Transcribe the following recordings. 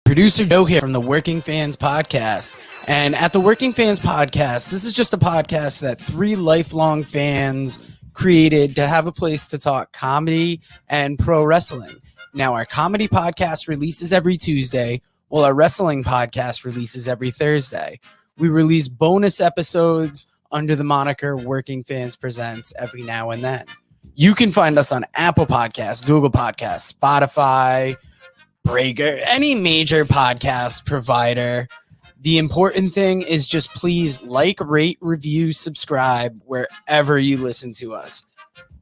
Producer Joe here from the Working Fans Podcast. And at the Working Fans Podcast, this is just a podcast that three lifelong fans created to have a place to talk comedy and pro wrestling. Now, our comedy podcast releases every Tuesday, while our wrestling podcast releases every Thursday. We release bonus episodes under the moniker Working Fans Presents every now and then. You can find us on Apple Podcasts, Google Podcasts, Spotify, Breaker, any major podcast provider. The important thing is just please like, rate, review, subscribe wherever you listen to us.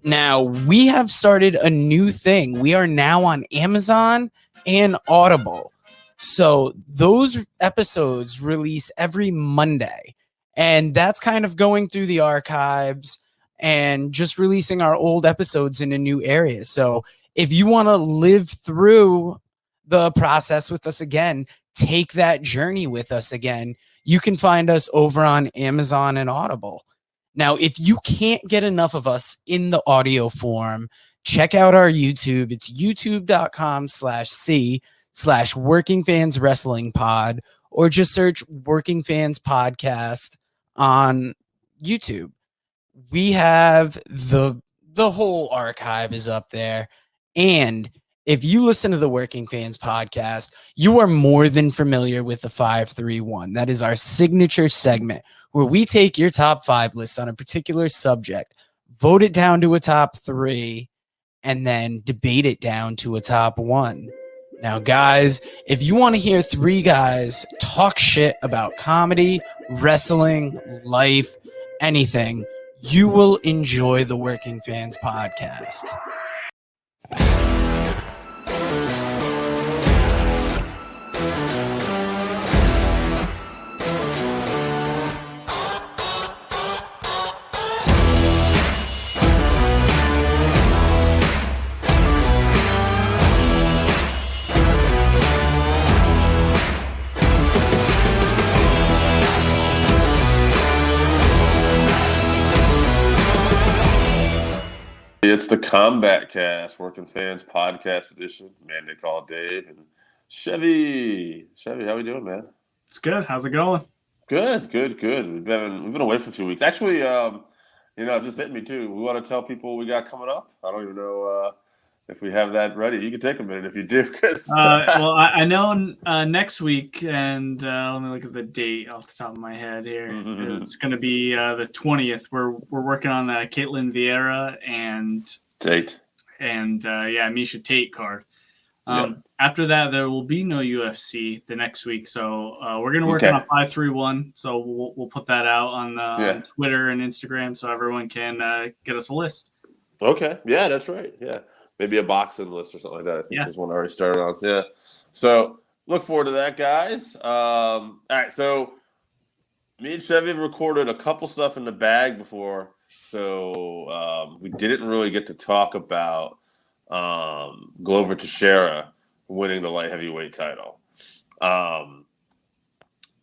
Now, we have started a new thing. We are now on Amazon and Audible. So those episodes release every Monday. And that's kind of going through the archives and just releasing our old episodes into new areas. So if you want to live through the process with us again, take that journey with us again, you can find us over on Amazon and Audible. Now, if you can't get enough of us in the audio form, check out our YouTube. It's youtube.com/C/Working Fans Wrestling Pod, or just search Working Fans Podcast on YouTube. We have the whole archive is up there. And if you listen to the Working Fans Podcast, you are more than familiar with the 531. That is our signature segment where we take your top 5 lists on a particular subject, vote it down to a top 3, and then debate it down to a top 1. Now, guys, if you want to hear 3 guys talk shit about comedy, wrestling, life, anything, you will enjoy the Working Fans Podcast. It's the Combat Cast, Working Fans Podcast Edition. Man, they call Dave and Chevy. Chevy, how we doing, man? It's good. How's it going? Good. We've been away for a few weeks. Actually, it just hit me too. We want to tell people what we got coming up. I don't even know if we have that ready. You can take a minute if you do. Well, I know next week, and let me look at the date off the top of my head here. Mm-hmm. It's going to be the 20th. We're working on the Caitlin Vieira and Tate, and Miesha Tate card. After that, there will be no UFC the next week, so we're going to work on a 531. So we'll put that out on Twitter and Instagram, so everyone can get us a list. Okay, yeah, that's right. Yeah. Maybe a boxing list or something like that. I think there's one I already started on. Yeah. So look forward to that, guys. All right. So me and Chevy have recorded a couple stuff in the bag before. So we didn't really get to talk about Glover Teixeira winning the light heavyweight title.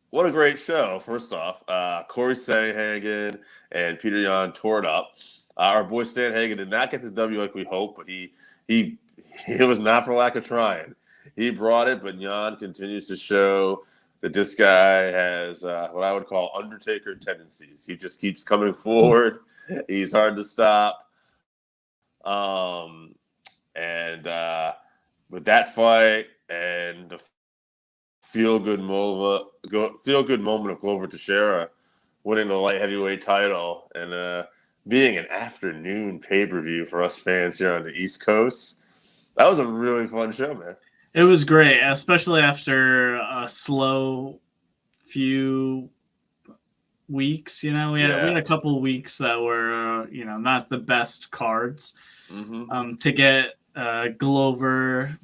What a great show. First off, Corey Sandhagen and Peter Yan tore it up. Our boy Sandhagen did not get the W like we hoped, but he was not for lack of trying. He brought it, but Yan continues to show that this guy has what I would call Undertaker tendencies. He just keeps coming forward. He's hard to stop. And with that fight and the feel-good moment of Glover Teixeira winning the light heavyweight title and being an afternoon pay-per-view for us fans here on the East Coast, that was a really fun show, man. It was great, especially after a slow few weeks. We had a couple of weeks that were not the best cards. Mm-hmm. To get Glover,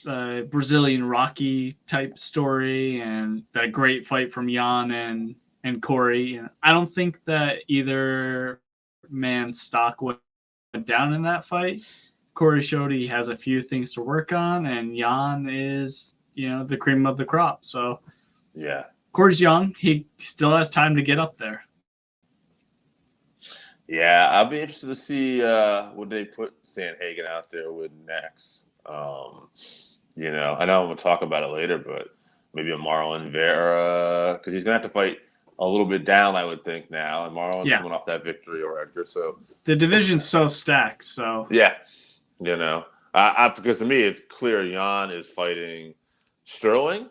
Brazilian Rocky type story, and that great fight from Yan and Corey. I don't think that either man's stock went down in that fight. Corey showed he has a few things to work on, and Yan is, the cream of the crop. So, yeah, Corey's young. He still has time to get up there. Yeah, I'll be interested to see what they put Sandhagen out there with next. You know, I know I'm gonna talk about it later, but maybe a Marlon Vera because he's gonna have to fight a little bit down, I would think now. And Marlon's Yeah. coming off that victory over Edgar, so The division's so stacked. So yeah, you know, because to me it's clear Jan is fighting Sterling,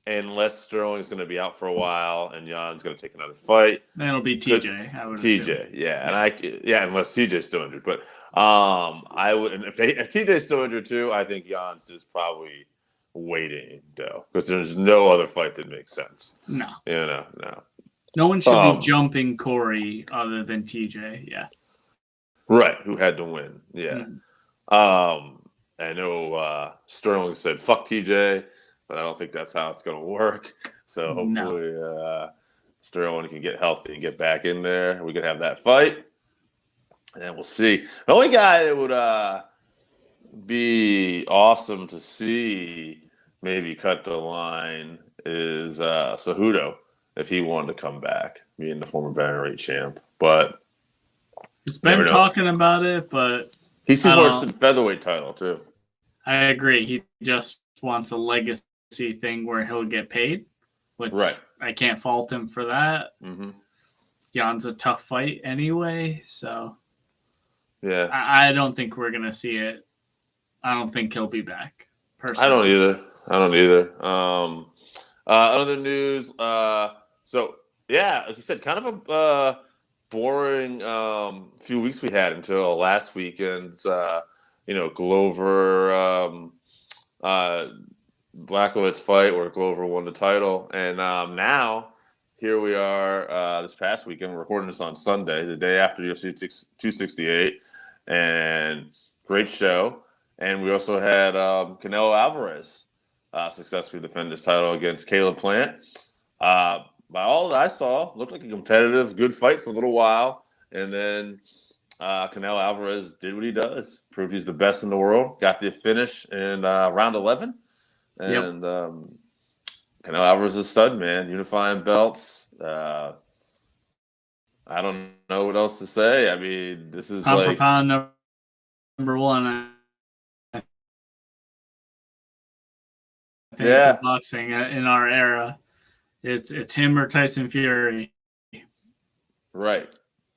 unless Sterling's going to be out for a while and Jan's going to take another fight. then it'll be TJ. I would assume. TJ, yeah, unless TJ's still injured, but I would, and if TJ's still injured too, I think Jan's just probably waiting though, because there's no other fight that makes sense. No. No. No one should be jumping Corey other than TJ. Yeah. Right, who had to win. Yeah. Mm. I know Sterling said, fuck TJ, but I don't think that's how it's going to work. So hopefully Sterling can get healthy and get back in there. We can have that fight. And we'll see. The only guy that would be awesome to see maybe cut the line is Cejudo if he wanted to come back, being the former bantamweight champ. But he's been talking about it, but he seems worse than featherweight title too. I agree. He just wants a legacy thing where he'll get paid, which I can't fault him for that. Mm-hmm. Jan's a tough fight anyway, so yeah, I don't think we're gonna see it. I don't think he'll be back. Personally, I don't either. Other news. So yeah, like you said, kind of a boring few weeks we had until last weekend's. Glover Blachowicz fight where Glover won the title, and now here we are this past weekend. We're recording this on Sunday, the day after UFC 268, and great show. And we also had Canelo Alvarez successfully defend his title against Caleb Plant. By all that I saw, looked like a competitive, good fight for a little while, and then Canelo Alvarez did what he does, proved he's the best in the world, got the finish in round 11. And Canelo Alvarez is a stud, man, unifying belts. I don't know what else to say. I mean, this is like number one. I think boxing in our era, it's him or Tyson Fury. Right.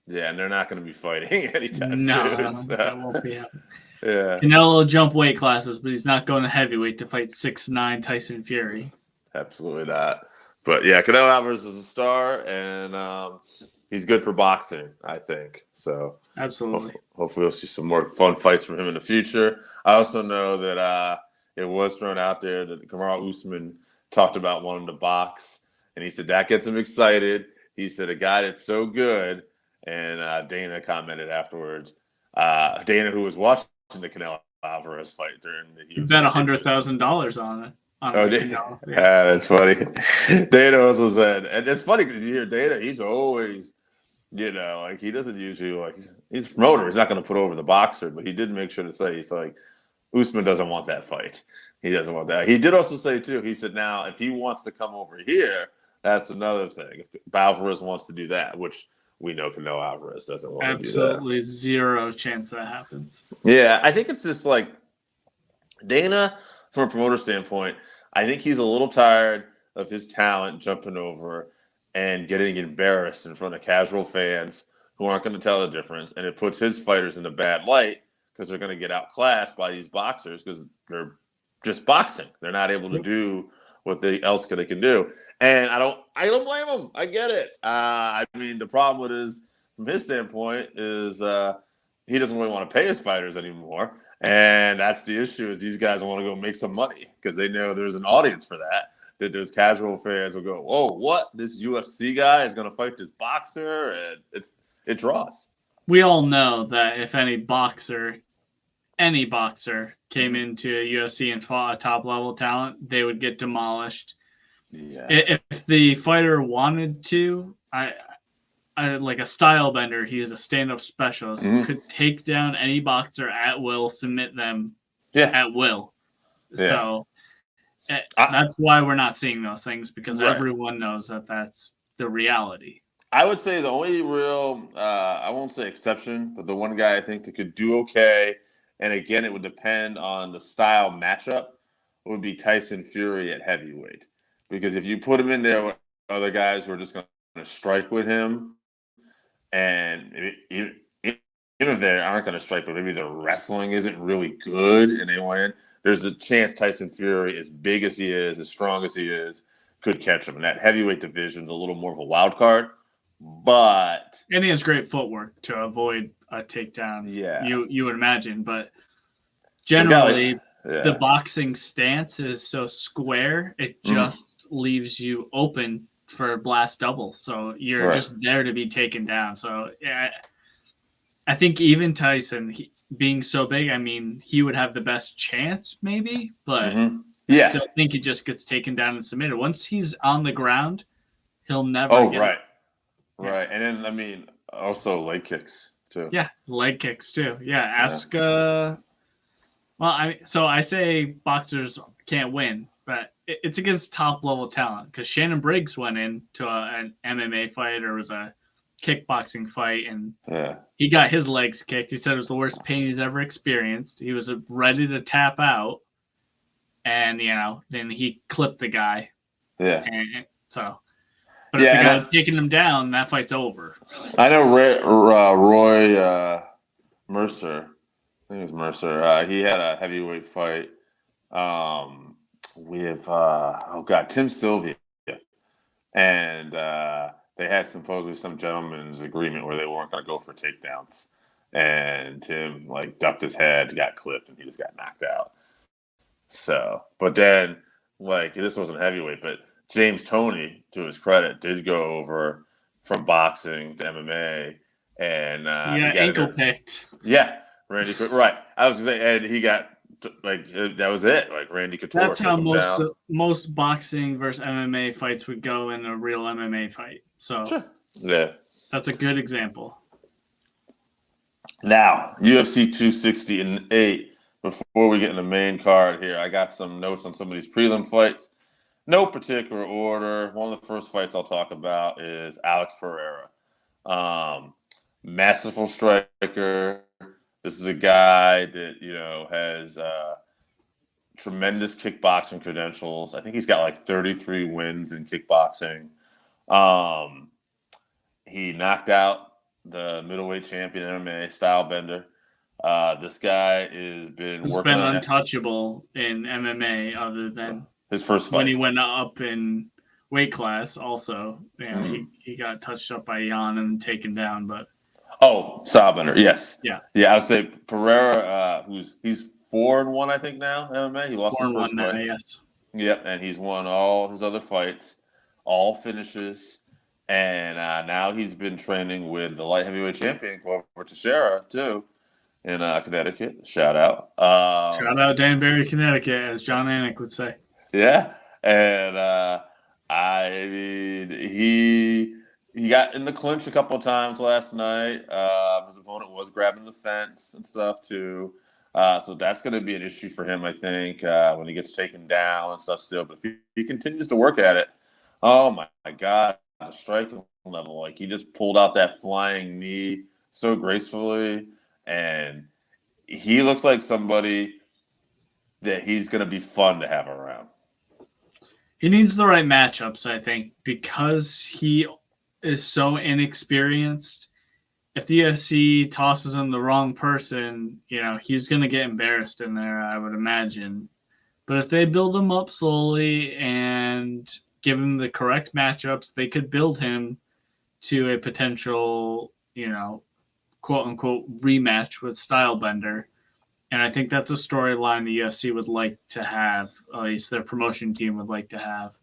Yeah, and they're not going to be fighting anytime soon. No, that won't be happening. Yeah. Canelo will jump weight classes, but he's not going to heavyweight to fight 6'9" Tyson Fury. Absolutely not. But yeah, Canelo Alvarez is a star, and he's good for boxing, I think. So absolutely. Hopefully we'll see some more fun fights from him in the future. I also know that it was thrown out there that Kamaru Usman talked about wanting to box, and he said that gets him excited. He said a guy that's so good. And Dana commented afterwards. Dana, who was watching the Canelo Alvarez fight during the UFC. You bet $100,000 on it. Yeah, that's funny. Dana also said, and it's funny because you hear Dana, he's always, like he doesn't usually he's a promoter. He's not going to put over the boxer, but he did make sure to say he's like Usman doesn't want that fight. He doesn't want that. He did also say too. He said now if he wants to come over here, that's another thing. If Alvarez wants to do that, which we know Canelo Alvarez doesn't want to do that. Absolutely zero chance that happens. Yeah, I think it's just like Dana, from a promoter standpoint, I think he's a little tired of his talent jumping over and getting embarrassed in front of casual fans who aren't going to tell the difference. And it puts his fighters in a bad light because they're going to get outclassed by these boxers because they're just boxing. They're not able to do what they can do. And I don't blame him. I get it. I mean, the problem with his, from his standpoint, is he doesn't really want to pay his fighters anymore, and that's the issue. Is these guys want to go make some money because they know there's an audience for that. That those casual fans will go, "Oh, what? This UFC guy is going to fight this boxer?" And it draws. We all know that if any boxer came into UFC and fought a top level talent, they would get demolished. Yeah. If the fighter wanted to, I like a style bender. He is a stand-up specialist. Could take down any boxer at will, submit them at will. Yeah. So that's why we're not seeing those things because everyone knows that that's the reality. I would say the only real, I won't say exception, but the one guy I think that could do okay, and again, it would depend on the style matchup, would be Tyson Fury at heavyweight. Because if you put him in there with other guys who are just going to strike with him, and even if they aren't going to strike, but maybe their wrestling isn't really good and they want in, there's a chance Tyson Fury, as big as he is, as strong as he is, could catch him. And that heavyweight division is a little more of a wild card. But and he has great footwork to avoid a takedown. Yeah, you would imagine, but generally the boxing stance is so square, it just leaves you open for blast double. So you're just there to be taken down. So yeah, I think even Tyson being so big, I mean, he would have the best chance maybe, but I still think he just gets taken down and submitted. Once he's on the ground, he'll never get it. Right. And then, I mean, also leg kicks too. Yeah, leg kicks too. Yeah, ask I say boxers can't win, but it's against top level talent because Shannon Briggs went into an MMA fight or was a kickboxing fight and he got his legs kicked. He said it was the worst pain he's ever experienced. He was ready to tap out, and then he clipped the guy. Yeah. And so, but if the guy's taking him down, that fight's over. I know Roy Mercer. I think it was Mercer. He had a heavyweight fight with Tim Sylvia, and they had supposedly some gentleman's agreement where they weren't going to go for takedowns, and Tim ducked his head, got clipped, and he just got knocked out. So, but then this wasn't heavyweight, but James Toney, to his credit, did go over from boxing to MMA, and he got ankle picked. Yeah. Randy, right? I was gonna say, and he got that was it. Randy Couture. That's how most boxing versus MMA fights would go in a real MMA fight. So that's a good example. Now UFC 268. Before we get in the main card here, I got some notes on some of these prelim fights. No particular order. One of the first fights I'll talk about is Alex Pereira, masterful striker. This is a guy that, has tremendous kickboxing credentials. I think he's got 33 wins in kickboxing. He knocked out the middleweight champion MMA, Stylebender. This guy has been untouchable in MMA other than his first fight. When he went up in weight class also. He got touched up by Jan and taken down, but Stylebender, yes. Yeah. I would say Pereira, he's 4-1, I think now, MMA. He lost his first fight. Yes. Yep, and he's won all his other fights, all finishes, and now he's been training with the light heavyweight champion, Glover Teixeira, too, in Connecticut. Shout out. Shout out Danbury, Connecticut, as John Anik would say. Yeah, and he got in the clinch a couple of times last night. His opponent was grabbing the fence and stuff too. So that's going to be an issue for him, I think, when he gets taken down and stuff still. But if he continues to work at it, oh my God, the striking level. He just pulled out that flying knee so gracefully. And he looks like somebody that he's going to be fun to have around. He needs the right matchups, I think, because he is so inexperienced. If the UFC tosses him the wrong person, he's going to get embarrassed in there, I would imagine. But if they build him up slowly and give him the correct matchups, they could build him to a potential, quote unquote rematch with Stylebender. And I think that's a storyline the UFC would like to have, at least their promotion team would like to have.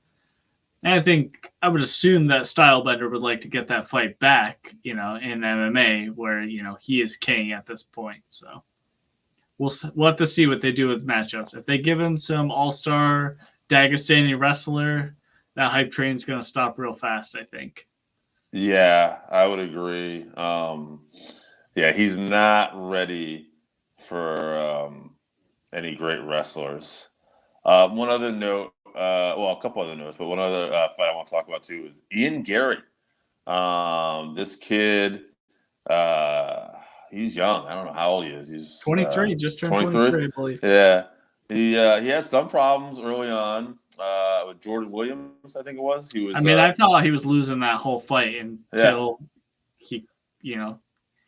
And I would assume that Stylebender would like to get that fight back, in MMA where, he is king at this point. So we'll have to see what they do with matchups. If they give him some all-star Dagestani wrestler, that hype train's going to stop real fast, I think. Yeah, I would agree. He's not ready for any great wrestlers. One other note, a couple other notes, but one other fight I want to talk about too is Ian Gary. This kid, he's young. I don't know how old he is. He's 23, just turned 23, I believe. Yeah, He had some problems early on with Jordan Williams, I think it was. He was. I mean, I thought he was losing that whole fight until he,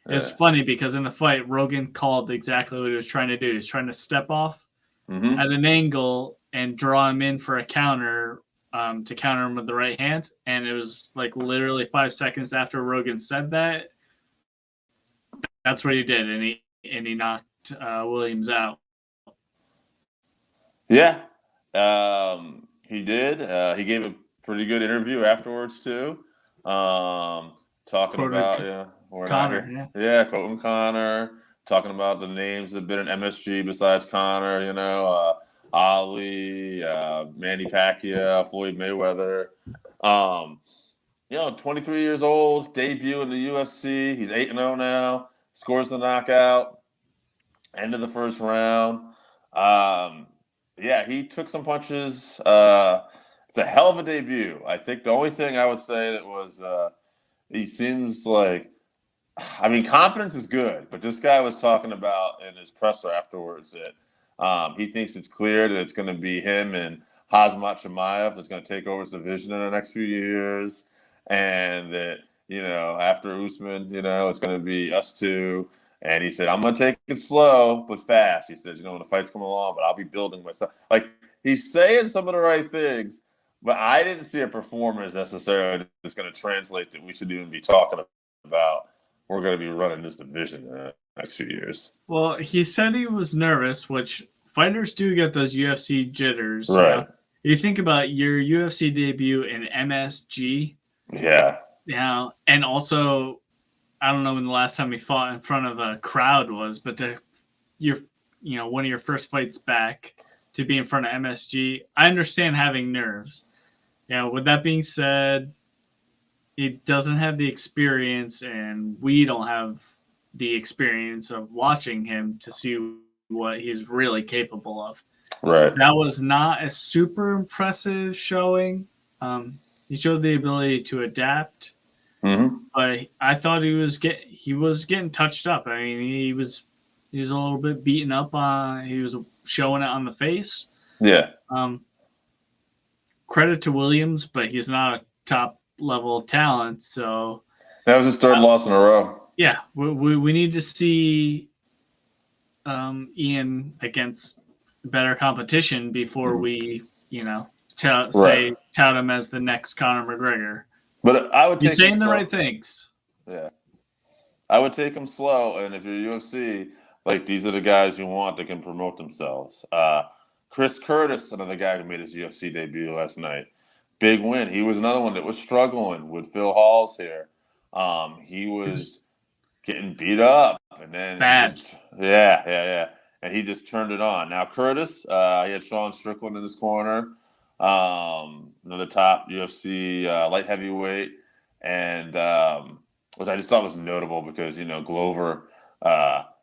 it's funny because in the fight, Rogan called exactly what he was trying to do. He was trying to step off at an angle and draw him in for a counter to counter him with the right hand. And it was like literally 5 seconds after Rogan said that. That's what he did, and he knocked Williams out. Yeah, he did. He gave a pretty good interview afterwards too, talking Quoted about Conor. Quoting Conor, talking about the names that have been in MSG besides Conor. Ali, Manny Pacquiao, Floyd Mayweather. 23 years old, debut in the UFC. He's 8-0 now. Scores the knockout. End of the first round. He took some punches. It's a hell of a debut. I think the only thing I would say that was he seems like, confidence is good, but this guy was talking about in his presser afterwards that he thinks it's clear that it's going to be him and Khamzat Chimaev that's going to take over his division in the next few years, and that after Usman, it's going to be us two. And he said, I'm going to take it slow, but fast. He said, when the fights come along, but I'll be building myself. Like, he's saying some of the right things, but I didn't see a performance necessarily that's going to translate that we should even be talking about. We're going to be running this division in the next few years. Well, he said he was nervous, which fighters do get those UFC jitters. Right. You think about your UFC debut in MSG. Yeah. Yeah. And also, I don't know when the last time he fought in front of a crowd was, but one of your first fights back to be in front of MSG, I understand having nerves. With that being said, he doesn't have the experience, and we don't have the experience of watching him to see what he's really capable of. Right. That was not a super impressive showing. He showed the ability to adapt. Mm-hmm. But I thought he was getting touched up. I mean, he was a little bit beaten up. He was showing it on the face. Yeah. Credit to Williams, but he's not a top level talent. So that was his third loss in a row. Yeah, we need to see Ian against better competition before we tout him as the next Conor McGregor. But I would. You're saying the right things. Yeah, I would take him slow, and if you're UFC, these are the guys you want that can promote themselves. Chris Curtis, another guy who made his UFC debut last night, big win. He was another one that was struggling with Phil Hall's here. He was getting beat up, and then and he just turned it on. Now Curtis, he had Sean Strickland in his corner. Another top UFC light heavyweight, and which I just thought was notable because Glover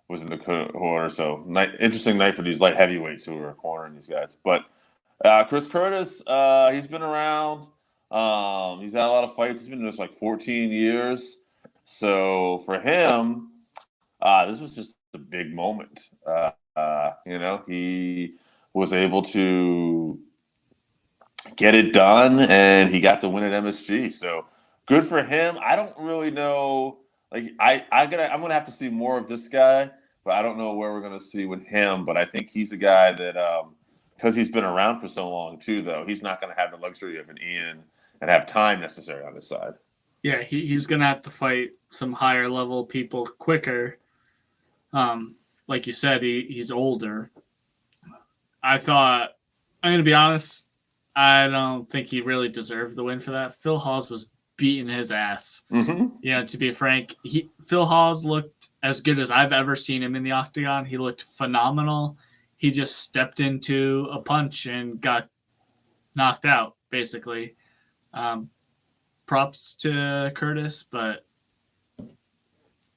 was in the corner, so interesting night for these light heavyweights who were cornering these guys. But Chris Curtis, he's been around. He's had a lot of fights. He's been in this 14 years. So for him, this was just a big moment. He was able to get it done, and he got the win at MSG. So good for him. I don't really know. I'm gonna have to see more of this guy, but I don't know where we're gonna see with him. But I think he's a guy that, because he's been around for so long too, though, he's not gonna have the luxury of an Ian and have time necessary on his side. Yeah, he's gonna have to fight some higher level people quicker. Like you said, he's older. I'm gonna be honest. I don't think he really deserved the win for that. Phil Hawes was beating his ass. Mm-hmm. To be frank, Phil Hawes looked as good as I've ever seen him in the octagon. He looked phenomenal. He just stepped into a punch and got knocked out, basically. Props to Curtis, but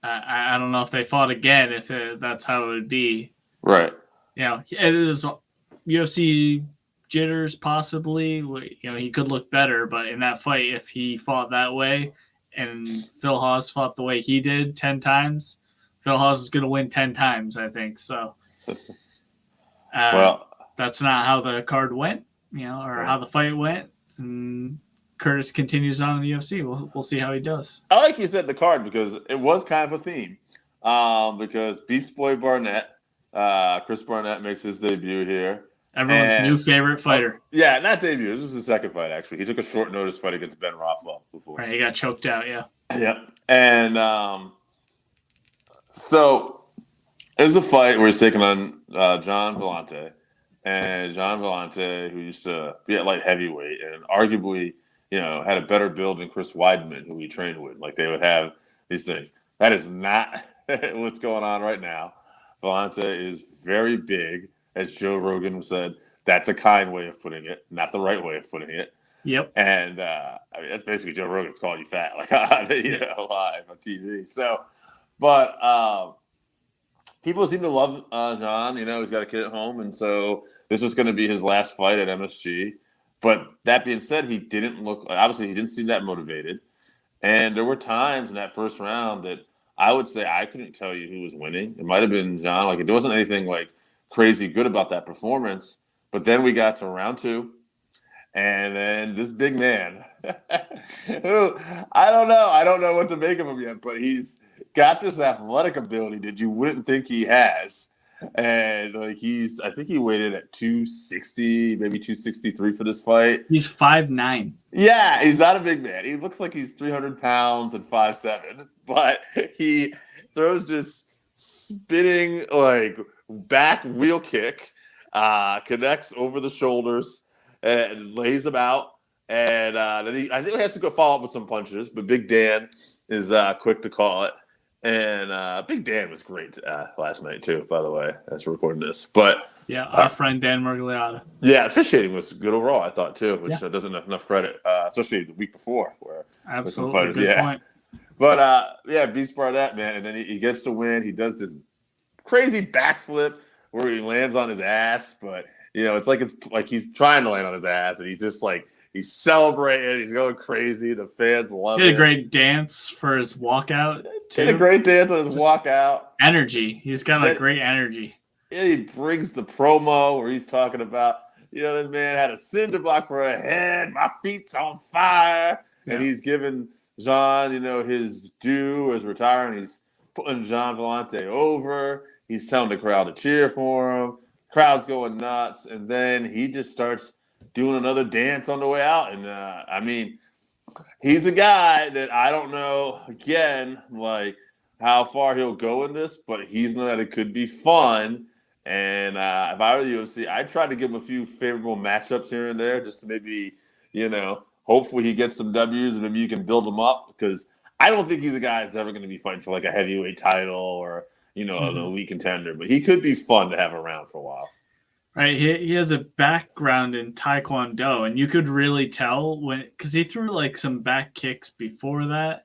I don't know if they fought again, if that's how it would be. Right. It is UFC jitters, possibly. He could look better, but in that fight, if he fought that way and Phil Hawes fought the way he did 10 times, Phil Hawes is going to win 10 times, I think. So, well, that's not how the card went, or how the fight went. And Curtis continues on in the UFC. We'll see how he does. I like you said the card because it was kind of a theme. Because Beast Boy Barnett, Chris Barnett makes his debut here. Everyone's new favorite fighter. Yeah, not debut. This was his second fight, actually. He took a short notice fight against Ben Rothwell before. Right, he got choked out, yeah. Yeah. And so it was a fight where he's taking on John Vellante. And John Vellante, who used to be at light heavyweight and arguably, had a better build than Chris Weidman, who he trained with. Like, they would have these things. That is not what's going on right now. Vellante is very big, as Joe Rogan said. That's a kind way of putting it, not the right way of putting it. Yep. And that's basically Joe Rogan's calling you fat, like live on TV. So, but people seem to love John. He's got a kid at home, and so this was going to be his last fight at MSG. But that being said, he didn't look. Obviously, he didn't seem that motivated. And there were times in that first round that I would say I couldn't tell you who was winning. It might have been John. Like, it wasn't anything like crazy good about that performance. But then we got to round 2. And then this big man, who I don't know what to make of him yet, but he's got this athletic ability that you wouldn't think he has. And like I think he weighed in at 260, maybe 263 for this fight. He's 5'9". Yeah, he's not a big man. He looks like he's 300 pounds and 5'7", but he throws this spinning like back wheel kick, connects over the shoulders and lays him out. And then I think he has to go follow up with some punches, but Big Dan is quick to call it. And Big Dan was great last night too, by the way, as we're recording this. But yeah, our friend Dan Mergliotta. Yeah, officiating was good overall, I thought too, which doesn't have enough credit, especially the week before, where absolutely some fighters, good point. But Beast Barnett, man, and then he gets to win. He does this crazy backflip where he lands on his ass, but it's like he's trying to land on his ass, and he's just like. He's celebrating. He's going crazy. The fans love it. He had a great dance for his walkout, too. He had a great dance on his walkout. Energy. He's got great energy. He brings the promo where he's talking about, this man had a cinder block for a head. My feet's on fire. Yeah. And he's giving John, his due as retiring. He's putting John Vellante over. He's telling the crowd to cheer for him. Crowd's going nuts. And then he just starts doing another dance on the way out. And, he's a guy that I don't know, again, like how far he'll go in this, but he's know that it could be fun. And if I were the UFC, I'd try to give him a few favorable matchups here and there just to maybe, hopefully he gets some W's and maybe you can build him up because I don't think he's a guy that's ever going to be fighting for like a heavyweight title or, an elite contender. But he could be fun to have around for a while. Right, he has a background in Taekwondo, and you could really tell because he threw like some back kicks before that,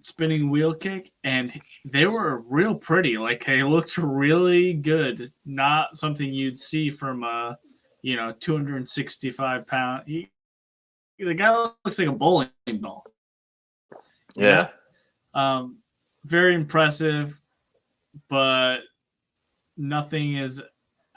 spinning wheel kick, and they were real pretty. Like they looked really good. Not something you'd see from a 265-pound. The guy looks like a bowling ball. Yeah. Very impressive, but nothing is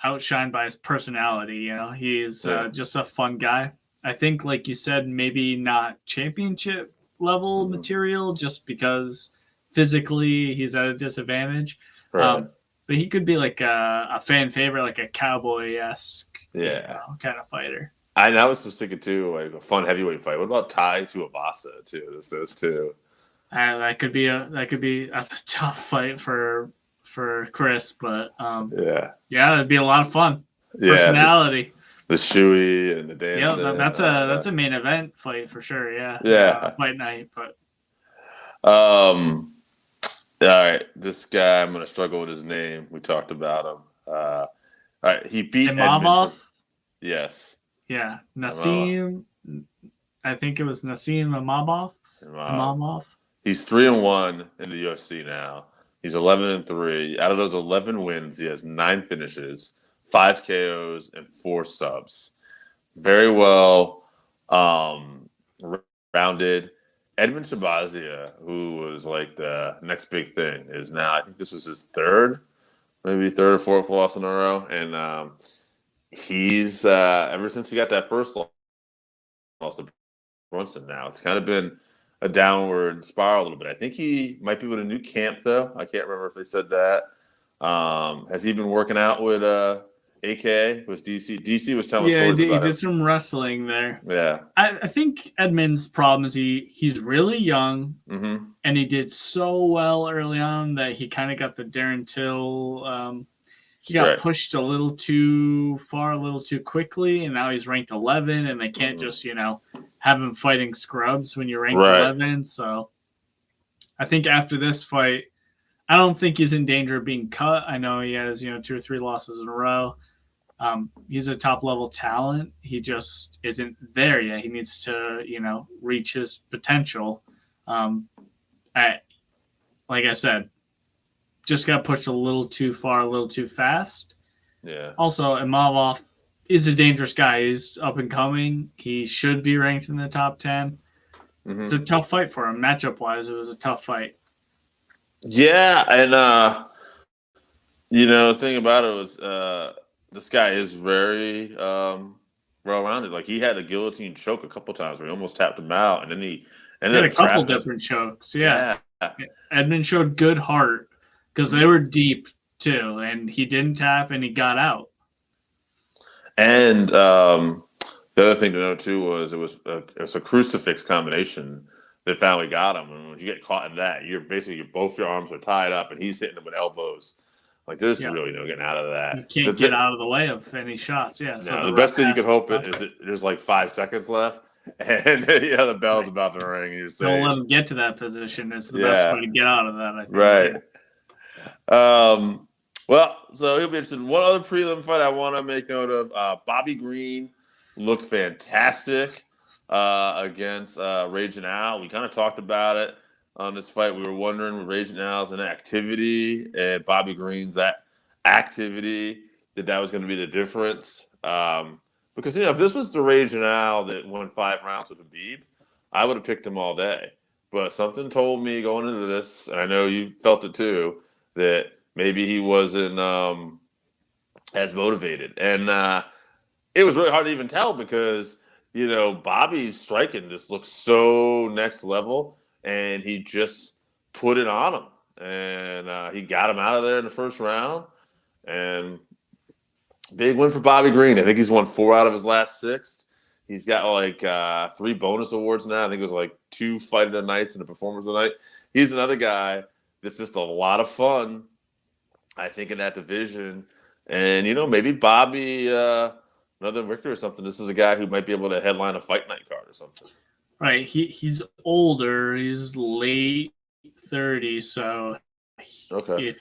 outshined by his personality. He's just a fun guy. I think, like you said, maybe not championship level material just because physically he's at a disadvantage. Right. But he could be like a fan favorite, like a cowboy-esque kind of fighter. I was just thinking too, like a fun heavyweight fight. What about Tai Tuivasa too? Those two. That's a tough fight for Chris, but it'd be a lot of fun. Personality. The shoey and the dance. Yeah, that's a main event fight for sure. Fight night, but. All right, this guy I'm gonna struggle with his name. We talked about him. All right, he beat Imavov. Yes. Yeah, Nassim. I think it was Nassim Imavov. He's 3-1 in the UFC now. He's 11-3. Out of those 11 wins, he has 9 finishes, 5 KOs, and 4 subs. Very well rounded. Edmund Shabazia, who was like the next big thing, is now, I think this was his third or fourth loss in a row. And he's ever since he got that first loss to Brunson, now it's kind of been a downward spiral a little bit. I think he might be with a new camp though. I can't remember if they said that. Has he been working out with AK? Was DC? DC was telling Yeah, stories he about him. did some wrestling there. Yeah. I think Edmund's problem is he's really young, Mm-hmm. and he did so well early on that he kind of got the Darren Till. He got Right. pushed a little too far, a little too quickly, and now he's ranked 11, and they can't just, have him fighting scrubs when you're ranked Right. 11. So I think after this fight, I don't think he's in danger of being cut. I know he has, 2 or 3 losses in a row. He's a top level talent. He just isn't there yet. He needs to, reach his potential. Like I said, just got pushed a little too far, a little too fast. Yeah. Also, Imavov is a dangerous guy. He's up and coming. He should be ranked in the top 10. Mm-hmm. It's a tough fight for him. Matchup wise, it was a tough fight. Yeah, and the thing about it was this guy is very well-rounded. Like he had a guillotine choke a couple times where he almost tapped him out, and then he ended He up had a couple trapping him. different chokes. Yeah. Yeah. Edmund showed good heart because they were deep too, and he didn't tap and he got out. And the other thing to know too was it was a crucifix combination that finally got him. And when you get caught in that, you're basically both your arms are tied up, and he's hitting him with elbows. Like there's really no getting out of that. You can't get out of the way of any shots. Yeah. So the best thing you can hope is there's like 5 seconds left, and the bell's about to ring. And you say, don't let him get to that position. Is the best way to get out of that. I think. Right. Well, so he'll be interested. One other prelim fight I want to make note of: Bobby Green looked fantastic against Raging Al. We kind of talked about it on this fight. We were wondering with Raging Al's an activity and Bobby Green's that activity that was going to be the difference. Because if this was the Raging Al that won 5 rounds with Khabib, I would have picked him all day. But something told me going into this, and I know you felt it too, that maybe he wasn't as motivated. And it was really hard to even tell because, Bobby's striking just looks so next level, and he just put it on him. And he got him out of there in the first round. And big win for Bobby Green. I think he's won 4 out of his last 6. He's got like 3 bonus awards now. I think it was like 2 fight of the nights and a performance of the night. He's another guy that's just a lot of fun, I think, in that division. And, maybe Bobby, another victory or something. This is a guy who might be able to headline a fight night card or something. Right. He's older. He's late 30s. So if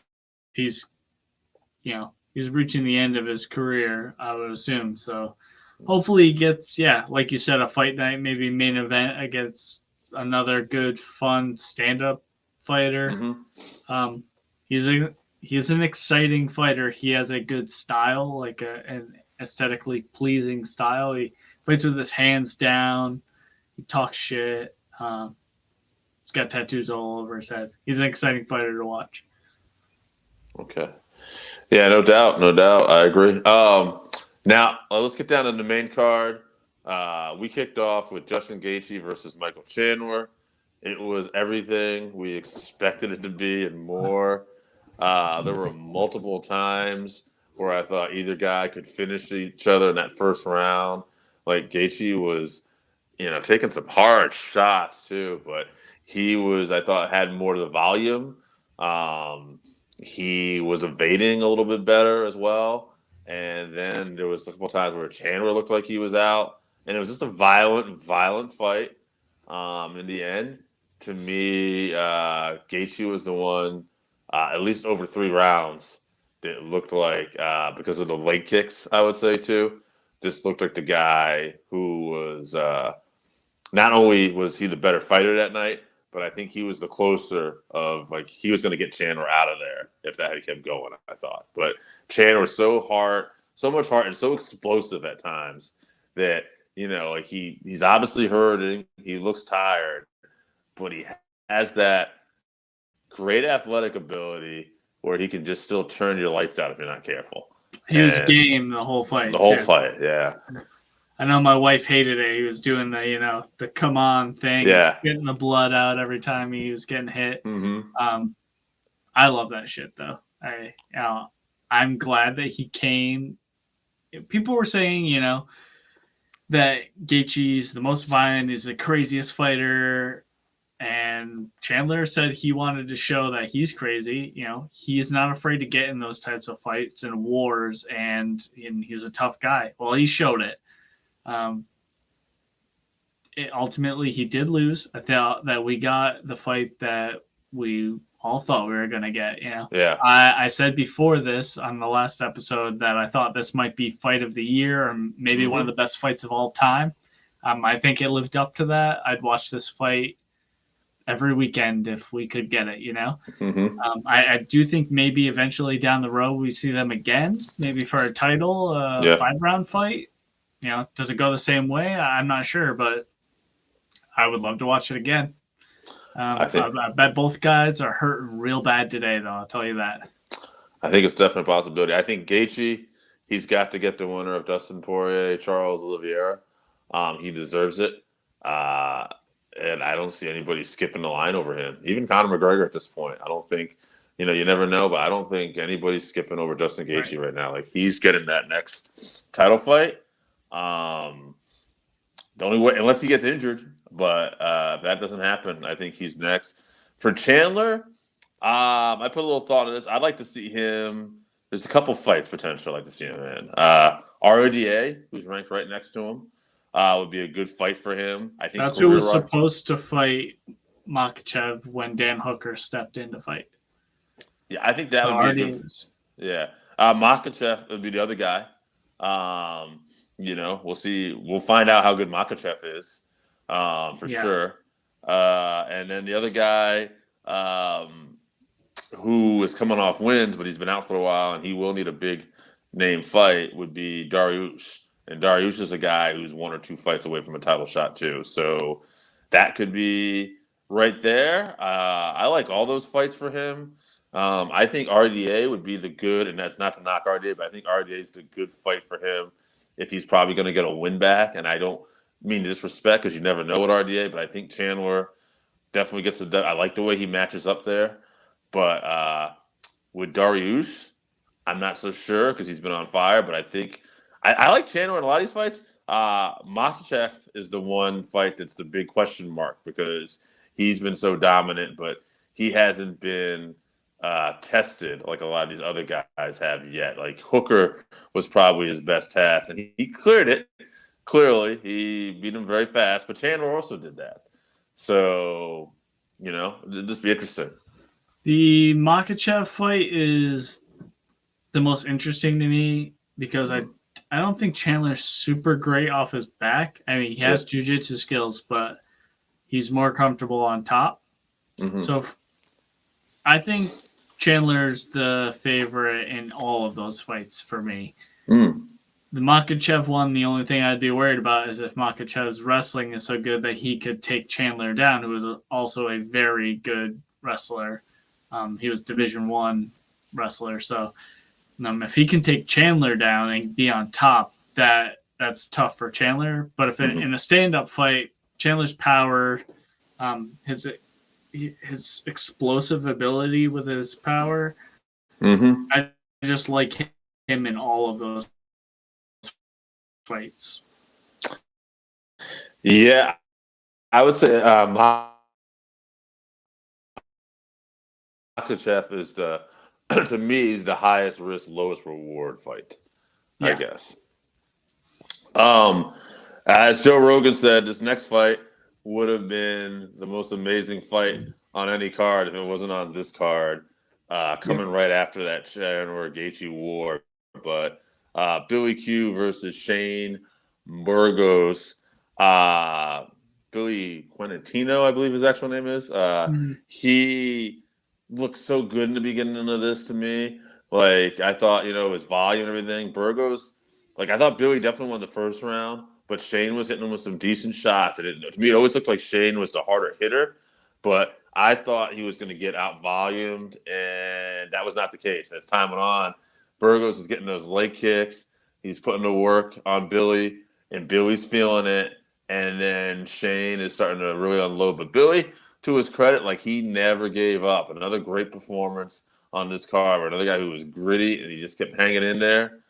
he's, he's reaching the end of his career, I would assume. So hopefully he gets, like you said, a fight night, maybe main event against another good, fun stand-up fighter. Mm-hmm. He's an exciting fighter. He has a good style, like an aesthetically pleasing style. He fights with his hands down. He talks shit. He's got tattoos all over his head. He's an exciting fighter to watch. Okay. Yeah, no doubt. I agree. Now, let's get down to the main card. We kicked off with Justin Gaethje versus Michael Chandler. It was everything we expected it to be and more. There were multiple times where I thought either guy could finish each other in that first round. Like Gaethje was, taking some hard shots too, but he was, I thought, had more of the volume. He was evading a little bit better as well. And then there was a couple times where Chandler looked like he was out. And it was just a violent fight. In the end, to me, Gaethje was the one, at least over 3 rounds, that looked like, because of the leg kicks, I would say too, just looked like the guy who was, not only was he the better fighter that night, but I think he was the closer of, like, he was going to get Chandler out of there if that had kept going, I thought. But Chandler was so much heart, and so explosive at times that, like he's obviously hurting. He looks tired, but he has that great athletic ability where he can just still turn your lights out if you're not careful. He was game the whole fight. The whole too. fight, yeah. I know my wife hated it. He was doing the come on thing, Yeah. getting the blood out every time he was getting hit. Mm-hmm. I love that shit though. I'm glad that he came. People were saying, that Gaethje's the most violent, is the craziest fighter, and Chandler said he wanted to show that he's crazy. He's not afraid to get in those types of fights and wars, and he's a tough guy. Well, he showed it. Ultimately, he did lose. I thought that we got the fight that we all thought we were going to get. Yeah. I said before this on the last episode that I thought this might be fight of the year, or maybe one of the best fights of all time. I think it lived up to that. I'd watch this fight every weekend if we could get it. I do think maybe eventually down the road we see them again, maybe for a title, 5-round fight. Does it go the same way? I'm not sure, but I would love to watch it again. I bet both guys are hurting real bad today, though. I'll tell you that. I think it's definitely a possibility. I think Gaethje, he's got to get the winner of Dustin Poirier, Charles Oliveira. He deserves it. And I don't see anybody skipping the line over him. Even Conor McGregor at this point. I don't think, you never know, but I don't think anybody's skipping over Justin Gaethje right now. Like, he's getting that next title fight. The only way, unless he gets injured, but if that doesn't happen, I think he's next. For Chandler, I put a little thought in this. I'd like to see him. There's a couple fights potential I'd like to see him in. RDA, who's ranked right next to him, would be a good fight for him. I think that's who was supposed to fight Makhachev when Dan Hooker stepped in to fight. Yeah, I think that would be a good. Yeah, Makhachev would be the other guy. We'll see. We'll find out how good Makhachev is, for sure. And then the other guy, who is coming off wins, but he's been out for a while, and he will need a big name fight, would be Dariush. And Dariush is a guy who's 1 or 2 fights away from a title shot too. So that could be right there. I like all those fights for him. I think RDA would be the good, and that's not to knock RDA, but I think RDA is the good fight for him if he's probably going to get a win back. And I don't mean to disrespect, because you never know with RDA, but I think Chandler definitely gets I like the way he matches up there. But with Dariush, I'm not so sure because he's been on fire, but I think I like Chandler in a lot of these fights. Makhachev is the one fight that's the big question mark because he's been so dominant, but he hasn't been tested like a lot of these other guys have yet. Like Hooker was probably his best test, and he cleared it. Clearly, he beat him very fast, but Chandler also did that. So, it'll just be interesting. The Makhachev fight is the most interesting to me because I don't think Chandler's super great off his back. I mean, he has jiu-jitsu skills, but he's more comfortable on top. Mm-hmm. So I think Chandler's the favorite in all of those fights for me. Mm. The Makhachev one, the only thing I'd be worried about is if Makhachev's wrestling is so good that he could take Chandler down, who is also a very good wrestler. He was Division I wrestler. So if he can take Chandler down and be on top, that's tough for Chandler. But if in a stand-up fight, Chandler's power, his explosive ability with his power, I just like him in all of those fights. Yeah, I would say Makhachev is to me is the highest risk, lowest reward fight. Yeah. I guess. As Joe Rogan said, this next fight would have been the most amazing fight on any card if it wasn't on this card. Coming right after that Chandler Gaethje war, but Billy Q versus Shane Burgos. Billy Quintino, I believe his actual name is. He looked so good in the beginning of this to me. Like, I thought, his volume and everything. Burgos, I thought Billy definitely won the first round, but Shane was hitting him with some decent shots. And to me, it always looked like Shane was the harder hitter, but I thought he was going to get out-volumed, and that was not the case. As time went on, Burgos is getting those leg kicks. He's putting the work on Billy, and Billy's feeling it. And then Shane is starting to really unload. But Billy, to his credit, like he never gave up. Another great performance on this card. Another guy who was gritty and he just kept hanging in there.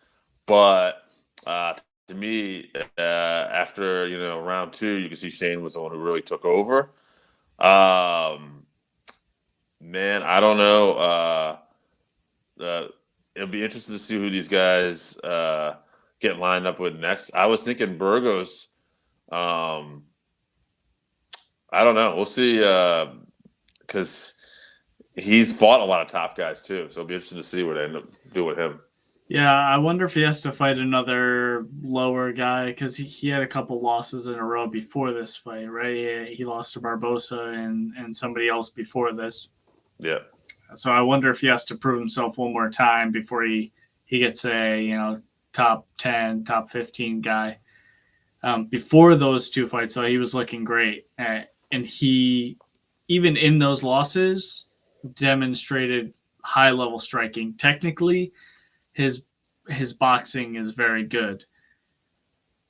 But to me, after round 2, you can see Shane was the one who really took over. Man, I don't know. It'll be interesting to see who these guys get lined up with next. I was thinking Burgos. I don't know. We'll see. Because he's fought a lot of top guys too, so it'll be interesting to see what they end up doing with him. Yeah, I wonder if he has to fight another lower guy because he had a couple losses in a row before this fight, right? He lost to Barbosa and somebody else before this. Yeah. So I wonder if he has to prove himself one more time before he gets a top 10, top 15 guy. Before those 2 fights, though, he was looking great, and he even in those losses demonstrated high level striking. Technically, his boxing is very good.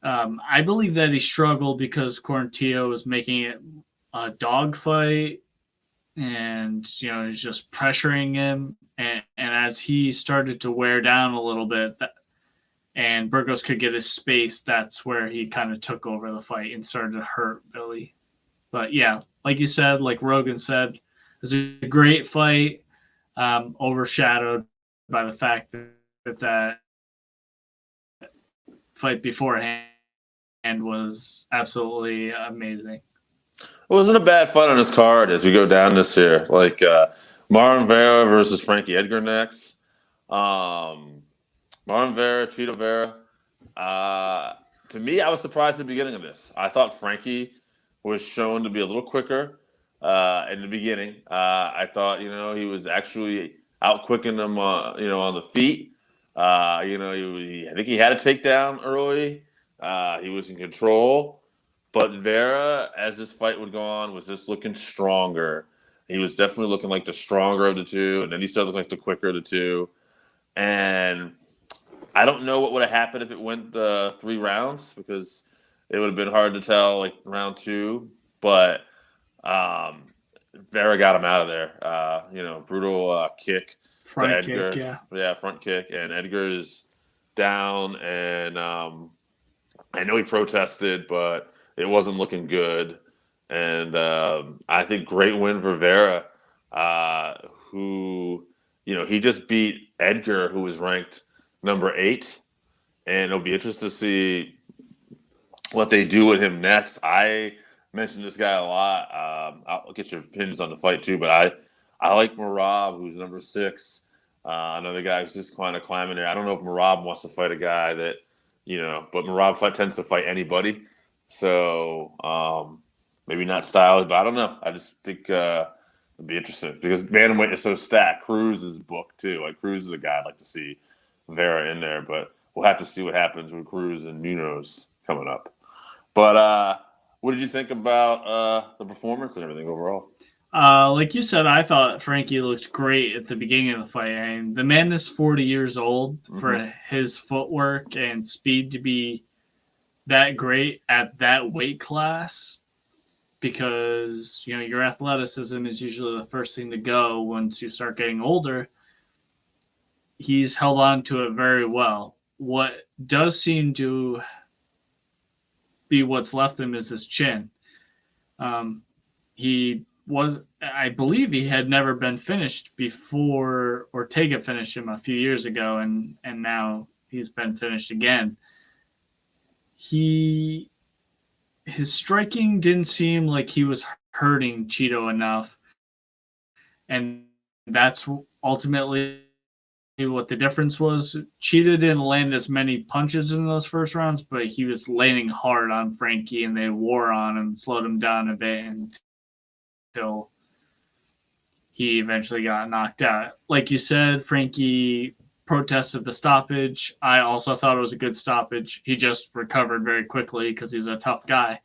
I believe that he struggled because Quarantillo was making it a dogfight, and he's just pressuring him. And as he started to wear down a little bit, and Burgos could get his space, that's where he kind of took over the fight and started to hurt Billy. But yeah, like you said, like Rogan said, it was a great fight, overshadowed by the fact that fight beforehand was absolutely amazing. It wasn't a bad fight on this card as we go down this here. Like Marlon Vera versus Frankie Edgar next. Marlon Vera, Chito Vera. To me, I was surprised at the beginning of this. I thought Frankie was shown to be a little quicker in the beginning. I thought, he was actually out-quicking them, on the feet. I think he had a takedown early. He was in control. But Vera, as this fight would go on, was just looking stronger. He was definitely looking like the stronger of the two, and then he started looking like the quicker of the two. And I don't know what would have happened if it went 3 rounds, because it would have been hard to tell, like round 2. But Vera got him out of there. Brutal kick front to Edgar. Kick, yeah, front kick, and Edgar is down. And I know he protested, but it wasn't looking good. And I think great win for Vera, who, he just beat Edgar, who was ranked number 8. And it'll be interesting to see what they do with him next. I mentioned this guy a lot. I'll get your opinions on the fight too, but I like Merab, who's number 6. Another guy who's just kind of climbing there. I don't know if Merab wants to fight a guy that, but Merab tends to fight anybody. So maybe not stylish, but I don't know. I just think it'd be interesting because bantamweight is so stacked. Cruz is booked too. Like Cruz is a guy I'd like to see Vera in there, but we'll have to see what happens with Cruz and Munoz coming up. But what did you think about the performance and everything overall? Like you said, I thought Frankie looked great at the beginning of the fight. And the man is 40 years old. For his footwork and speed to be that great at that weight class, because your athleticism is usually the first thing to go once you start getting older. He's held on to it very well. What does seem to be what's left him is his chin. I believe he had never been finished before Ortega finished him a few years ago, and now he's been finished again. His striking didn't seem like he was hurting Chito enough, and that's ultimately what the difference was. Chito didn't land as many punches in those first rounds, but he was landing hard on Frankie, and they wore on him, slowed him down a bit until he eventually got knocked out. Like you said, Frankie protested the stoppage. I also thought it was a good stoppage. He just recovered very quickly because he's a tough guy.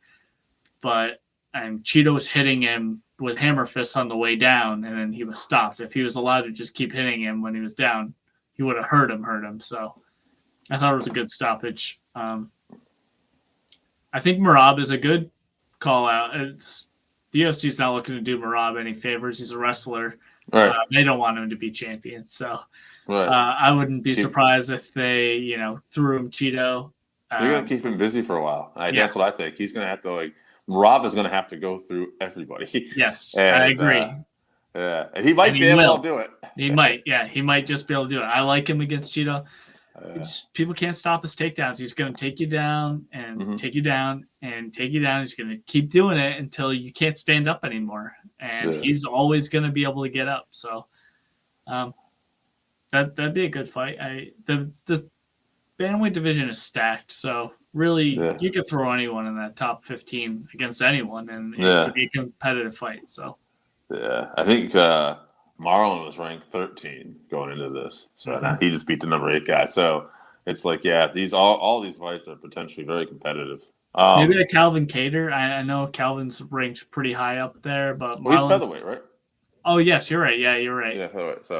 But Chito was hitting him with hammer fists on the way down, and then he was stopped. If he was allowed to just keep hitting him when he was down, he would have hurt him. So I thought it was a good stoppage. I think Merab is a good call out. The UFC's not looking to do Merab any favors. He's a wrestler. Right. They don't want him to be champion. So Right. I wouldn't be surprised if they, threw him Cheeto. They're going to keep him busy for a while. Yeah. That's what I think. He's going to have to, Rob is going to have to go through everybody. Yes, And, I agree. Yeah. And he might be able to do it. He might. Yeah, he might just be able to do it. I like him against Cheeto. People can't stop his takedowns. He's going to take you down and take you down and take you down. He's going to keep doing it until you can't stand up anymore. And he's always going to be able to get up. So that'd be a good fight. The bantamweight division is stacked. So really, you could throw anyone in that top 15 against anyone, and it could be a competitive fight. So yeah, I think Marlon was ranked 13 going into this, so now he just beat the number 8 guy. So it's these all these fights are potentially very competitive. Maybe a Calvin Kattar. I know Calvin's ranked pretty high up there, but he's featherweight, right? Oh yes, you're right. Yeah, you're right. Yeah, featherweight. So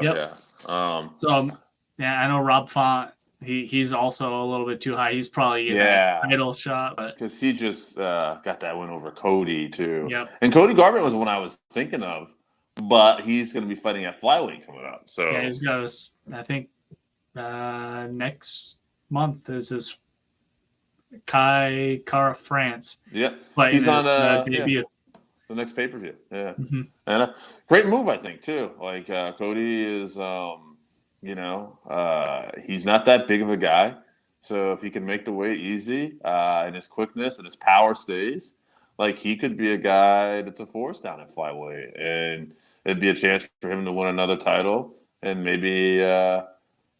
I know Rob Font. He's also a little bit too high. He's probably a title shot, but because he just got that win over Cody too. Yep. And Cody Garbrandt was one I was thinking of. But he's going to be fighting at flyweight coming up. So yeah, he's got his. I think next month is his Kai Kara France. Yeah, he's on the next pay per view. Yeah, and great move I think too. Cody is, he's not that big of a guy, so if he can make the weight easy and his quickness and his power stays, he could be a guy that's a force down at flyweight, and it'd be a chance for him to win another title and maybe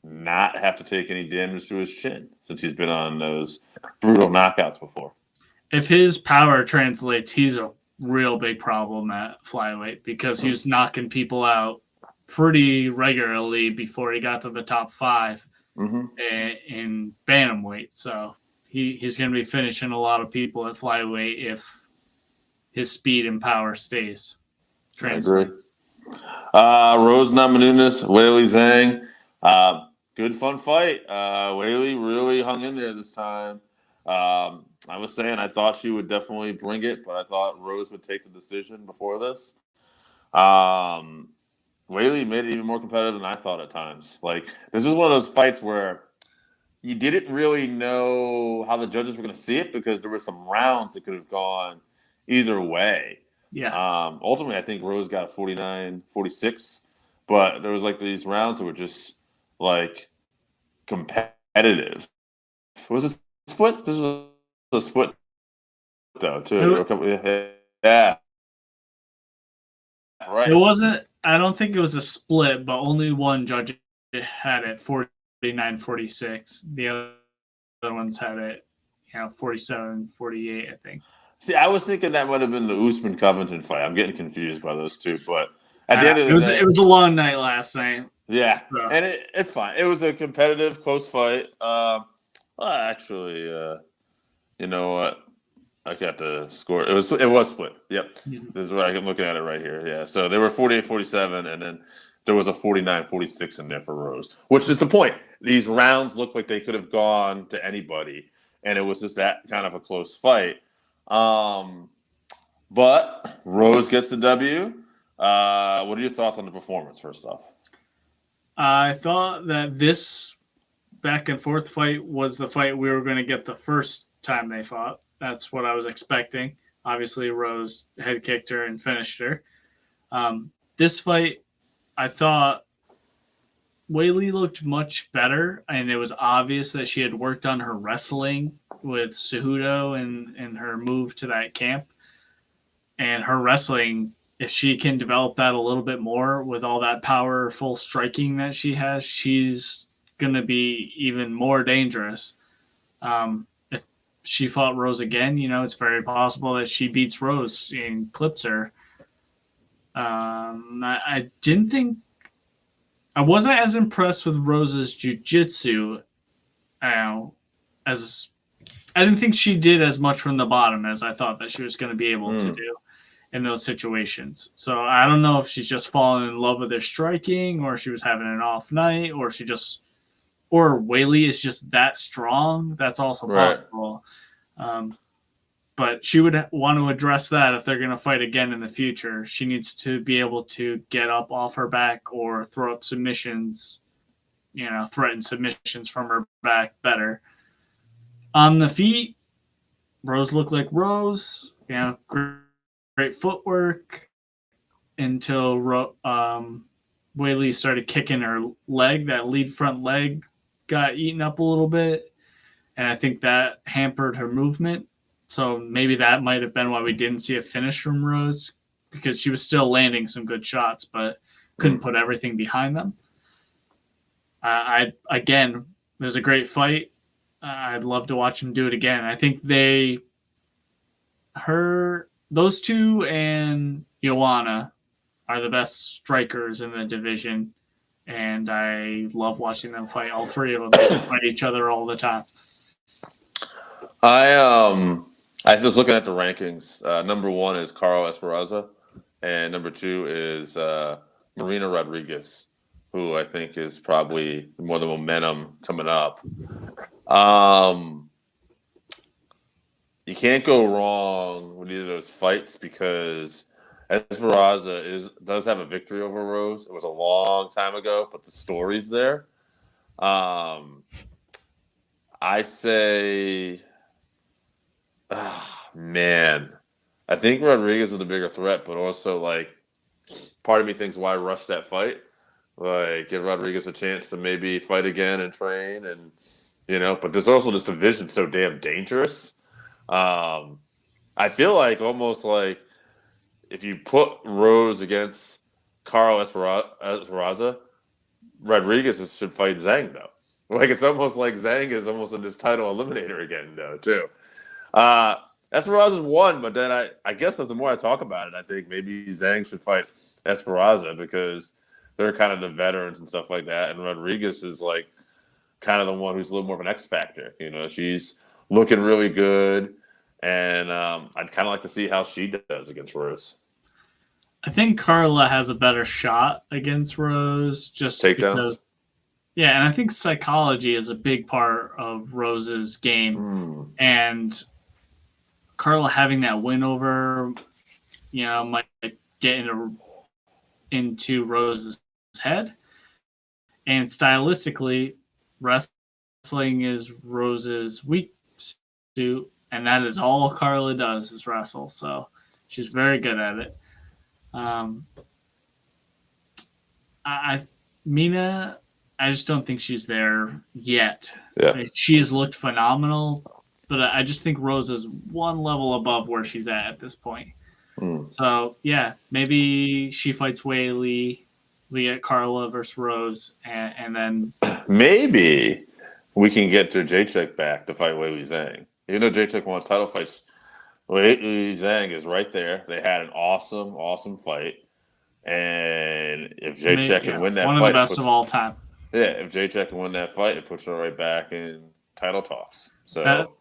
not have to take any damage to his chin since he's been on those brutal knockouts before. If his power translates, he's a real big problem at flyweight because he was knocking people out pretty regularly before he got to the top 5 in bantamweight. So he's going to be finishing a lot of people at flyweight if his speed and power stays. Translates. I agree. Rose Namajunas, Weili Zhang. Good fun fight. Weili really hung in there this time. I was saying I thought she would definitely bring it, but I thought Rose would take the decision before this. Weili made it even more competitive than I thought at times. This was one of those fights where you didn't really know how the judges were going to see it because there were some rounds that could have gone either way. Yeah. Ultimately, I think Rose got 49-46, but there was these rounds that were just competitive. Was it split? This was a split though, too. Yeah. Right. It wasn't. I don't think it was a split, but only one judge had it 49-46. The other ones had it, 47-48, I think. See, I was thinking that might have been the Usman Covington fight. I'm getting confused by those two, but at the end of the day, it was a long night last night. Yeah, so. And it's fine. It was a competitive, close fight. Actually, you know what? I got the score. It was split. Yep. Mm-hmm. This is what I'm looking at it right here. Yeah. So they were 48-47, and then there was a 49-46 in there for Rose, which is the point. These rounds look like they could have gone to anybody, and it was just that kind of a close fight. But Rose gets the W. What are your thoughts on the performance, first off? I thought that this back and forth fight was the fight we were going to get the first time they fought. That's what I was expecting. Obviously, Rose head kicked her and finished her. This fight, I thought Weili looked much better, and it was obvious that she had worked on her wrestling with Cejudo and her move to that camp. And her wrestling, if she can develop that a little bit more with all that powerful striking that she has, she's going to be even more dangerous. If she fought Rose again, it's very possible that she beats Rose and clips her. I wasn't as impressed with Rose's jiu-jitsu as I didn't think she did as much from the bottom as I thought that she was going to be able to do in those situations. So I don't know if she's just fallen in love with her striking, or she was having an off night, or she just or Whaley is just that strong. That's also possible. But she would want to address that if they're going to fight again in the future. She needs to be able to get up off her back or throw up submissions, threaten submissions from her back better. On the feet, Rose looked like Rose. Great footwork until Whaley started kicking her leg. That lead front leg got eaten up a little bit, and I think that hampered her movement. So maybe that might have been why we didn't see a finish from Rose, because she was still landing some good shots, but couldn't put everything behind them. Again, it was a great fight. I'd love to watch them do it again. I think those two and Joanna are the best strikers in the division, and I love watching them fight. All three of them fight each other all the time. I was looking at the rankings. Number 1 is Carl Esparza, and number 2 is Marina Rodriguez, who I think is probably more the momentum coming up. You can't go wrong with either of those fights because Esparza does have a victory over Rose. It was a long time ago, but the story's there. I say, man, I think Rodriguez is the bigger threat, but also part of me thinks why rush that fight? Give Rodriguez a chance to maybe fight again and train, and But there's also this division so damn dangerous. I feel almost like if you put Rose against Carl Esparza, Rodriguez should fight Zhang, though. It's almost like Zhang is almost in this title eliminator again, though, too. Esparza's won, but then I guess as the more I talk about it, I think maybe Zhang should fight Esparza because they're kind of the veterans and stuff like that, and Rodriguez is kind of the one who's a little more of an X factor. She's looking really good, and I'd kind of like to see how she does against Rose. I think Carla has a better shot against Rose just takedowns. Because, yeah, and I think psychology is a big part of Rose's game, and Carla having that win over, might get into Rose's head, and stylistically, wrestling is Rose's weak suit, and that is all Carla does is wrestle. So she's very good at it. Mina, I just don't think she's there yet. Yeah. She's looked phenomenal, but I just think Rose is one level above where she's at this point. So yeah, maybe she fights Whaley. We get Carla versus Rose, and then maybe we can get to Jacek back to fight Whaley Zhang. Even though Jacek wants title fights, Whaley Zhang is right there. They had an awesome fight, and if Jacek can win that fight, one of the best of all time. Yeah, if Jacek can win that fight, it puts her right back in title talks. So.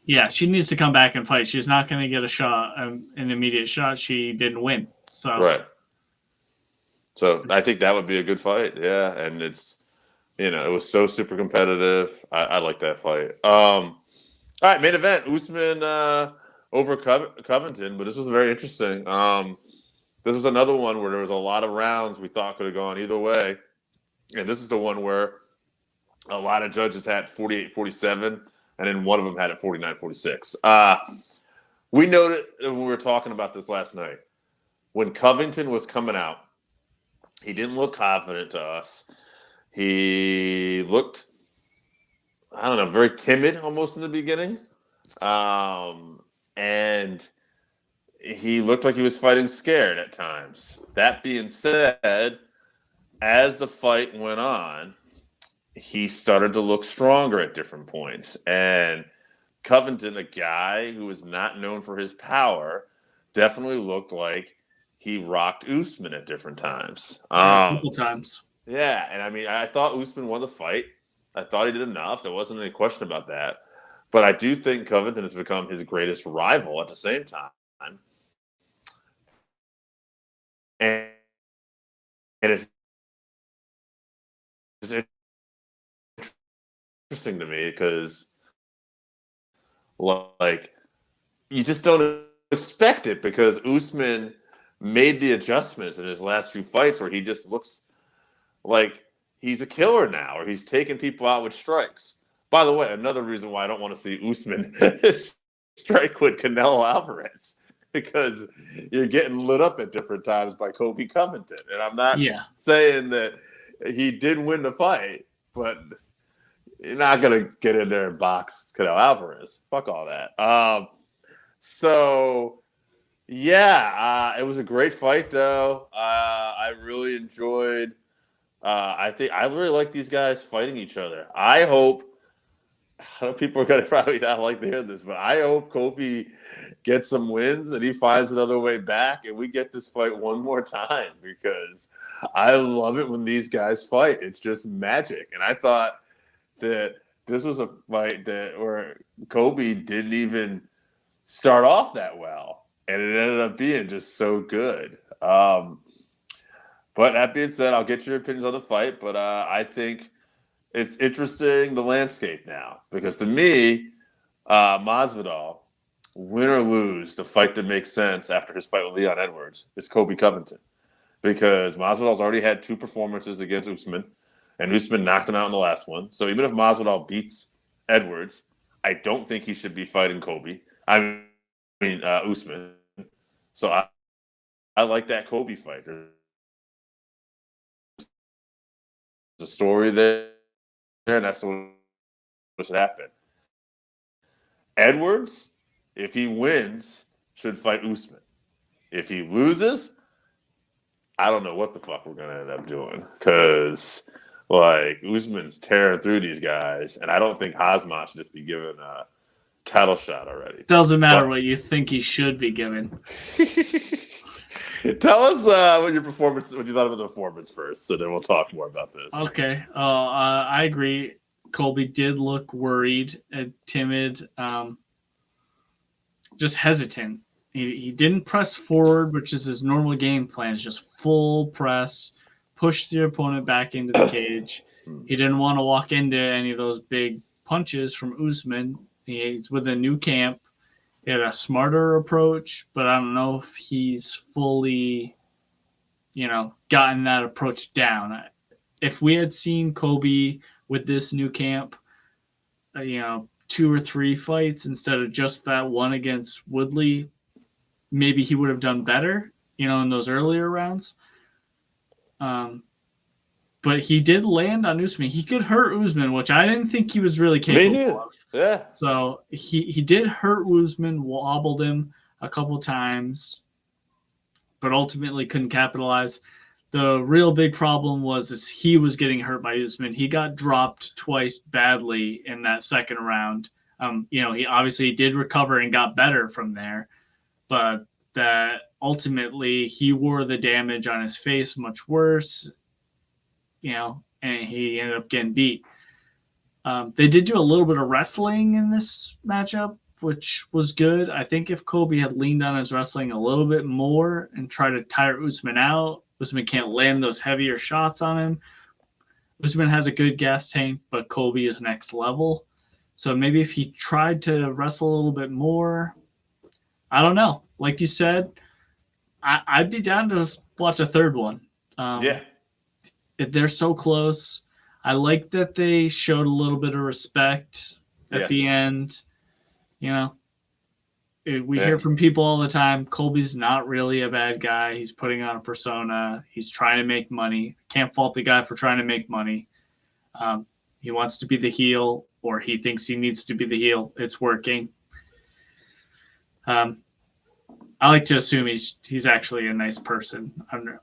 Yeah, she needs to come back and fight. She's not going to get a shot, an immediate shot. She didn't win. So right. So I think that would be a good fight. Yeah, and it's it was so super competitive. I like that fight. All right, main event: Usman over Covington, but this was very interesting. This was another one where there was a lot of rounds we thought could have gone either way, and this is the one where a lot of judges had 48-47. And then one of them had it 49-46. We noted when we were talking about this last night, when Covington was coming out, he didn't look confident to us. He looked, very timid almost in the beginning. And he looked like he was fighting scared at times. That being said, as the fight went on, he started to look stronger at different points. And Covington, a guy who is not known for his power, definitely looked like he rocked Usman at different times. A couple times. Yeah, and I thought Usman won the fight. I thought he did enough. There wasn't any question about that. But I do think Covington has become his greatest rival at the same time. And it's interesting to me because, like, you just don't expect it because Usman made the adjustments in his last few fights where he just looks like he's a killer now, or he's taking people out with strikes. By the way, another reason why I don't want to see Usman strike with Canelo Alvarez, because you're getting lit up at different times by Kobe Covington. And I'm not saying that he did win the fight, but you're not going to get in there and box Canelo Alvarez. Fuck all that. It was a great fight, though. I really enjoyed. I really like these guys fighting each other. I hope people are going to probably not like to hear this, but I hope Kobe gets some wins and he finds another way back, and we get this fight one more time because I love it when these guys fight. It's just magic, and I thought that this was a fight where Kobe didn't even start off that well, and it ended up being just so good. But that being said, I'll get your opinions on the fight, but I think it's interesting, the landscape now, because to me, Masvidal, win or lose, the fight that makes sense after his fight with Leon Edwards is Kobe Covington, because Masvidal's already had 2 performances against Usman, and Usman knocked him out in the last one. So even if Masvidal beats Edwards, I don't think he should be fighting Kobe. I mean Usman. So I like that Kobe fight. There's a story there, and that's what should happen. Edwards, if he wins, should fight Usman. If he loses, I don't know what the fuck we're gonna end up doing, because like Usman's tearing through these guys, and I don't think Khamzat should just be given a title shot already. Doesn't matter what you think he should be given. Tell us what you thought of the performance first, so then we'll talk more about this. Okay. I agree. Colby did look worried and timid, just hesitant. He didn't press forward, which is his normal game plan. It's just full press, push the opponent back into the cage. He didn't want to walk into any of those big punches from Usman. He's with a new camp. He had a smarter approach, but I don't know if he's fully, gotten that approach down. If we had seen Kobe with this new camp, 2 or 3 fights instead of just that one against Woodley, maybe he would have done better, in those earlier rounds. But he did land on Usman. He could hurt Usman, which I didn't think he was really capable of. Yeah. So he did hurt Usman, wobbled him a couple times, but ultimately couldn't capitalize. The real big problem was he was getting hurt by Usman. He got dropped twice badly in that second round. He obviously did recover and got better from there, but that ultimately he wore the damage on his face much worse, and he ended up getting beat. They did do a little bit of wrestling in this matchup, which was good. I think if Kobe had leaned on his wrestling a little bit more and tried to tire Usman out, Usman can't land those heavier shots on him. Usman has a good gas tank, but Kobe is next level. So maybe if he tried to wrestle a little bit more, I don't know. Like you said, I'd be down to watch a third one. They're so close. I like that they showed a little bit of respect at the end. We hear from people all the time, Colby's not really a bad guy. He's putting on a persona. He's trying to make money. Can't fault the guy for trying to make money. He wants to be the heel, or he thinks he needs to be the heel. It's working. I like to assume he's actually a nice person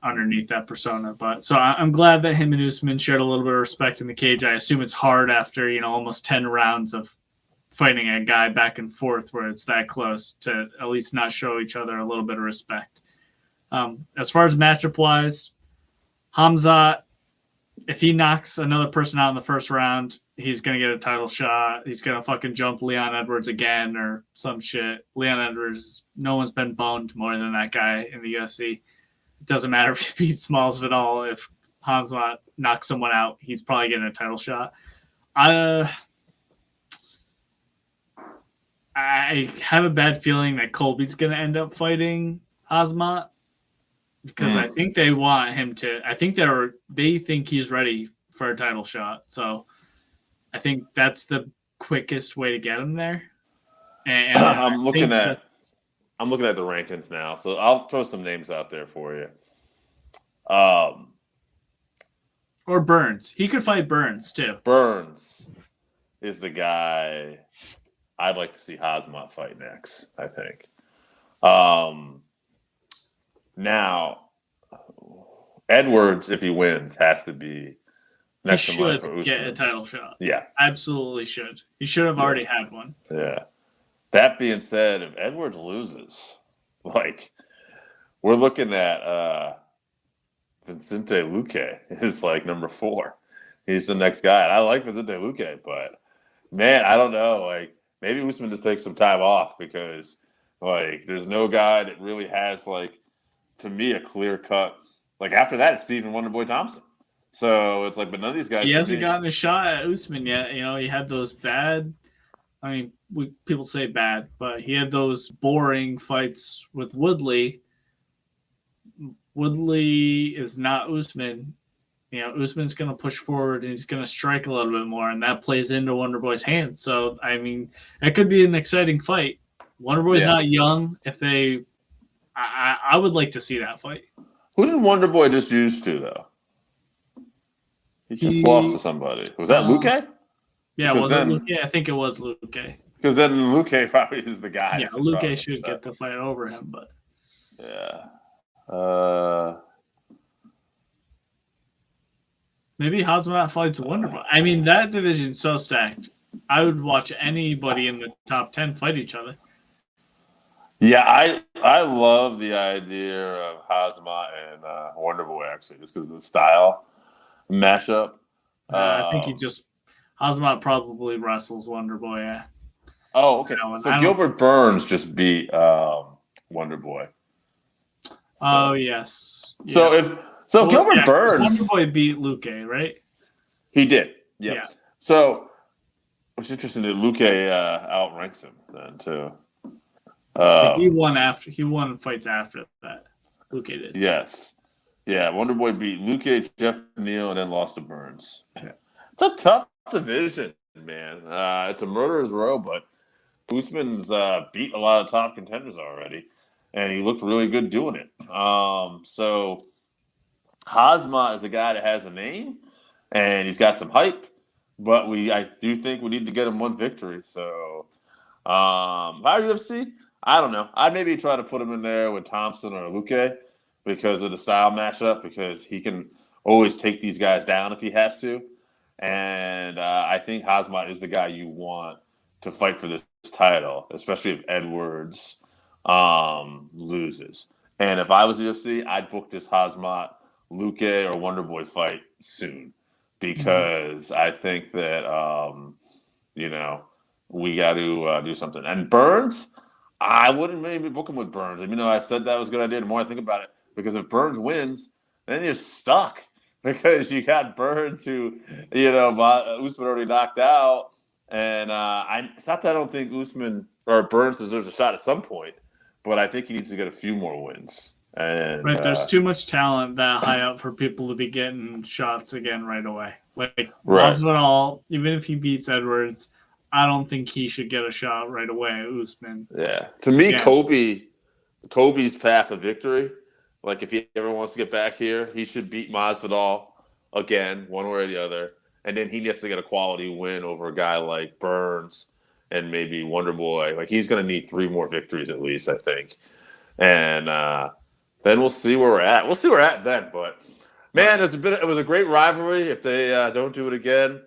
underneath that persona. But so I'm glad that him and Usman shared a little bit of respect in the cage. I assume it's hard after almost 10 rounds of fighting a guy back and forth where it's that close to at least not show each other a little bit of respect. As far as matchup wise, Khamzat, if he knocks another person out in the first round, he's going to get a title shot. He's going to fucking jump Leon Edwards again or some shit. Leon Edwards, no one's been boned more than that guy in the UFC. It doesn't matter if he beats Masvidal. If Khamzat knocks someone out, he's probably getting a title shot. I have a bad feeling that Colby's going to end up fighting Hazmat because I think they want him to. I think they think he's ready for a title shot. So I think that's the quickest way to get him there. And I'm looking at the rankings now, so I'll throw some names out there for you. Or Burns. He could fight Burns too. Burns is the guy I'd like to see Hazmat fight next, I think. Now, Edwards, if he wins, has to be next in line for Usman. He should get a title shot. Yeah. Absolutely should. He should have already had one. Yeah. That being said, if Edwards loses, like, we're looking at Vicente Luque is like number 4. He's the next guy. I like Vicente Luque, but man, I don't know. Like, maybe Usman just takes some time off because, like, there's no guy that really has, like, to me, a clear cut. Like, after that, it's Stephen Wonderboy Thompson. So it's like, but none of these guys. He hasn't gotten a shot at Usman yet. You know, he had those bad. I mean, people say bad, but he had those boring fights with Woodley. Woodley is not Usman. You know, Usman's going to push forward and he's going to strike a little bit more, and that plays into Wonderboy's hands. So, I mean, it could be an exciting fight. Wonderboy's not young. If they, I would like to see that fight. Who did Wonderboy just use to, though? He just lost to somebody. Was that Luque? Yeah, was it Luque? I think it was Luque. Because then Luque probably is the guy. Yeah, Luque should get the fight over him, but yeah. Maybe Hazmat fights Wonderboy. I mean, that division's so stacked. I would watch anybody in the top 10 fight each other. Yeah, I love the idea of Hazmat and Wonderboy, actually, just because of the style mashup. I think Hazmat probably wrestles Wonderboy. Yeah. Oh, okay. So Gilbert Burns just beat Wonderboy. Oh, yes. So Gilbert Burns, Wonderboy beat Luque, right? He did. Yep. Yeah. So it's interesting that Luque outranks him then too. He won fights after that. Luque did. Yes. Yeah, Wonderboy beat Luque, Jeff Neal, and then lost to Burns. Yeah. It's a tough division, man. It's a murderer's row, but Usman's beat a lot of top contenders already, and he looked really good doing it. So Hazmat is a guy that has a name, and he's got some hype, but I do think we need to get him one victory. So, our UFC, I don't know. I'd maybe try to put him in there with Thompson or Luque because of the style matchup, because he can always take these guys down if he has to. And I think Hazmat is the guy you want to fight for this title, especially if Edwards loses. And if I was UFC, I'd book this Hazmat, Luque, or Wonderboy fight soon, because I think that, we got to do something. And Burns, I wouldn't maybe book him with Burns. I mean, I said that was a good idea. The more I think about it, because if Burns wins, then you're stuck, because you got Burns who, Usman already knocked out. And it's not that I don't think Usman or Burns deserves a shot at some point, but I think he needs to get a few more wins. And, right, there's too much talent that high up for people to be getting shots again right away. Like, Masvidal, even if he beats Edwards, I don't think he should get a shot right away at Usman. Yeah. To me, Kobe's path of victory, like if he ever wants to get back here, he should beat Masvidal again, one way or the other. And then he needs to get a quality win over a guy like Burns and maybe Wonderboy. Like, he's going to need 3 more victories at least, I think. And then we'll see where we're at. We'll see where we're at then. But, man, it was a great rivalry. If they don't do it again,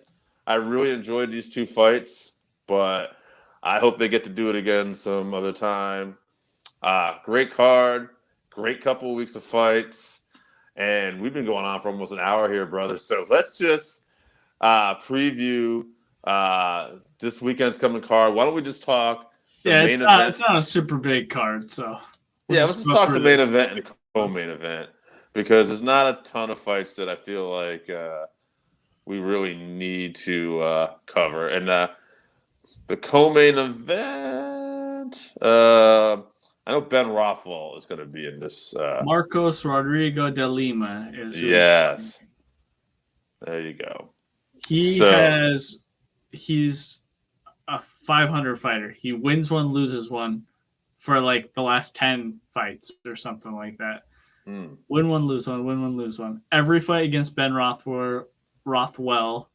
I really enjoyed these 2 fights. But I hope they get to do it again some other time. Great card. Great couple of weeks of fights. And we've been going on for almost an hour here, brother. So let's just preview this weekend's coming card. Why don't we just talk main event? It's not a super big card, so let's just talk the main event and the co-main event, because there's not a ton of fights that I feel like we really need to cover. And the co-main event, And I know Ben Rothwell is going to be in this. Marcos Rodrigo de Lima is. Yes. There you go. He's a 500 fighter. He wins one, loses one for like the last 10 fights or something like that. Win one, lose one, win one, lose one. Every fight against Ben Rothwell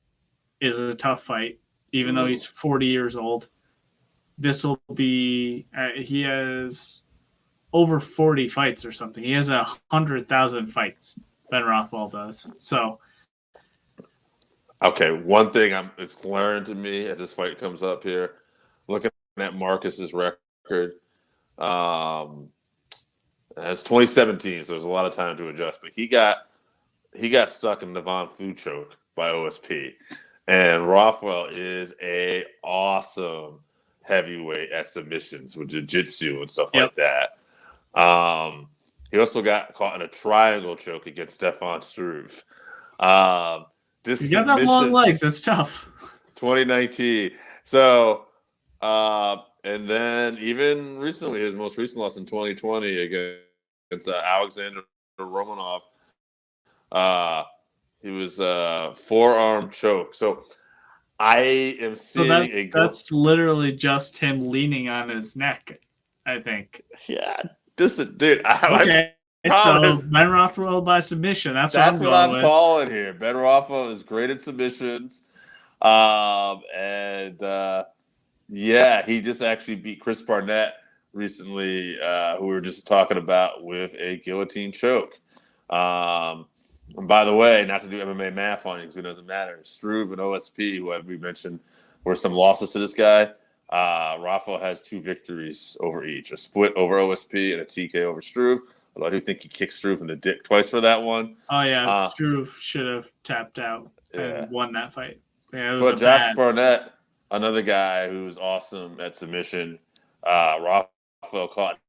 is a tough fight, even though he's 40 years old. This will be, he has over 40 fights or something. He has 100,000 fights, Ben Rothwell does. So, okay, one thing it's glaring to me as this fight comes up here, looking at Marcus's record, it's 2017, so there's a lot of time to adjust. But he got stuck in the Von Flue choke by OSP, and Rothwell is a awesome heavyweight at submissions with jiu-jitsu and stuff like that. He also got caught in a triangle choke against Stefan Struve. You got that long legs. It's tough. 2019. So, and then even recently, his most recent loss in 2020 against Alexander Romanov, he was forearm choke. So I am seeing that's literally just him leaning on his neck, I think. Yeah, dude. Okay. So Ben Rothwell by submission. That's what I'm calling here. Ben Rothwell is great at submissions. Yeah, he just actually beat Chris Barnett recently, who we were just talking about, with a guillotine choke. And by the way, not to do MMA math on you because it doesn't matter. Struve and OSP, who we mentioned, were some losses to this guy. Rothwell has 2 victories over each, a split over OSP and a TK over Struve. Although I do think he kicked Struve in the dick twice for that one. Oh, yeah. Struve should have tapped out and won that fight. Yeah, but Josh Barnett, another guy who's awesome at submission. Rothwell caught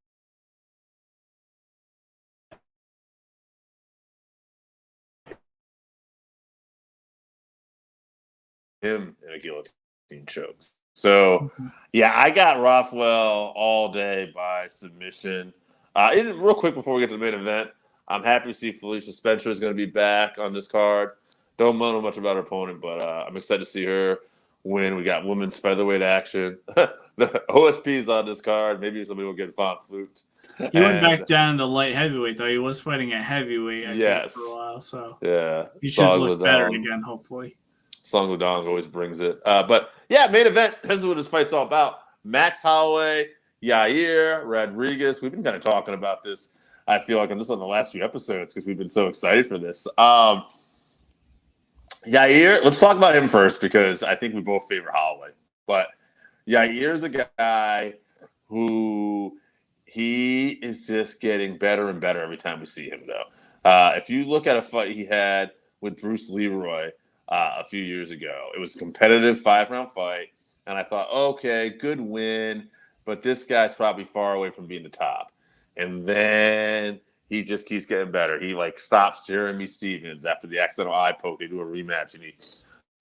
him in a guillotine choke. So, yeah, I got Rothwell all day by submission. Real quick before we get to the main event, I'm happy to see Felicia Spencer is going to be back on this card. Don't know much about her opponent, but I'm excited to see her win. We got women's featherweight action. The OSP's on this card. Maybe somebody will get Von Flute. He went back down to light heavyweight, though. He was fighting at heavyweight, I think, for a while. So yeah, he should look better again, hopefully. Song Ludong always brings it. But yeah, main event. This is what this fight's all about. Max Holloway, Yair Rodriguez. We've been kind of talking about this, I feel like, on the last few episodes because we've been so excited for this. Yair, let's talk about him first because I think we both favor Holloway. But Yair's a guy who he is just getting better and better every time we see him, though. If you look at a fight he had with Bruce Leroy a few years ago, it was a competitive 5-round fight. And I thought, okay, good win, but this guy's probably far away from being the top. And then he just keeps getting better. He stops Jeremy Stevens after the accidental eye poke. They do a rematch, and he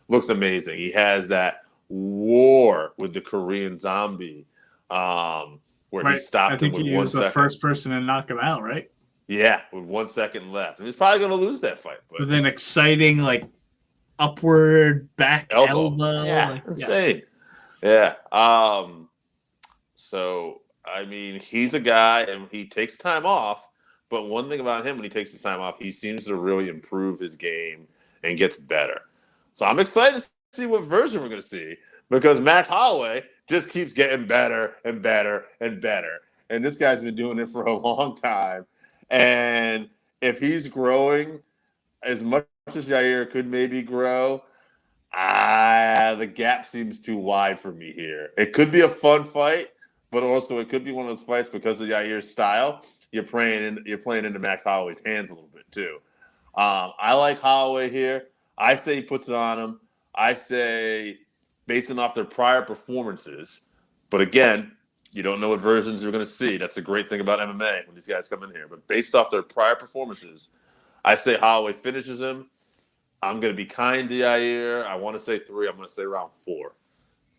looks amazing. He has that war with the Korean Zombie, where he stopped him with 1 second. I think he was the first person to knock him out, right? Yeah, with 1 second left, and he's probably going to lose that fight. But with an exciting upward back elbow. Yeah, insane. Yeah. So I mean, he's a guy, and he takes time off. But one thing about him, when he takes his time off, he seems to really improve his game and gets better. So I'm excited to see what version we're going to see because Max Holloway just keeps getting better and better and better. And this guy's been doing it for a long time. And if he's growing as much as Yair could maybe grow, the gap seems too wide for me here. It could be a fun fight, but also it could be one of those fights because of Yair's style. You're playing into Max Holloway's hands a little bit too. I like Holloway here. I say he puts it on him. I say basing off their prior performances. But again, you don't know what versions you're going to see. That's the great thing about MMA when these guys come in here. But based off their prior performances, I say Holloway finishes him. I'm going to be kind to Yair. I want to say 3. I'm going to say round 4.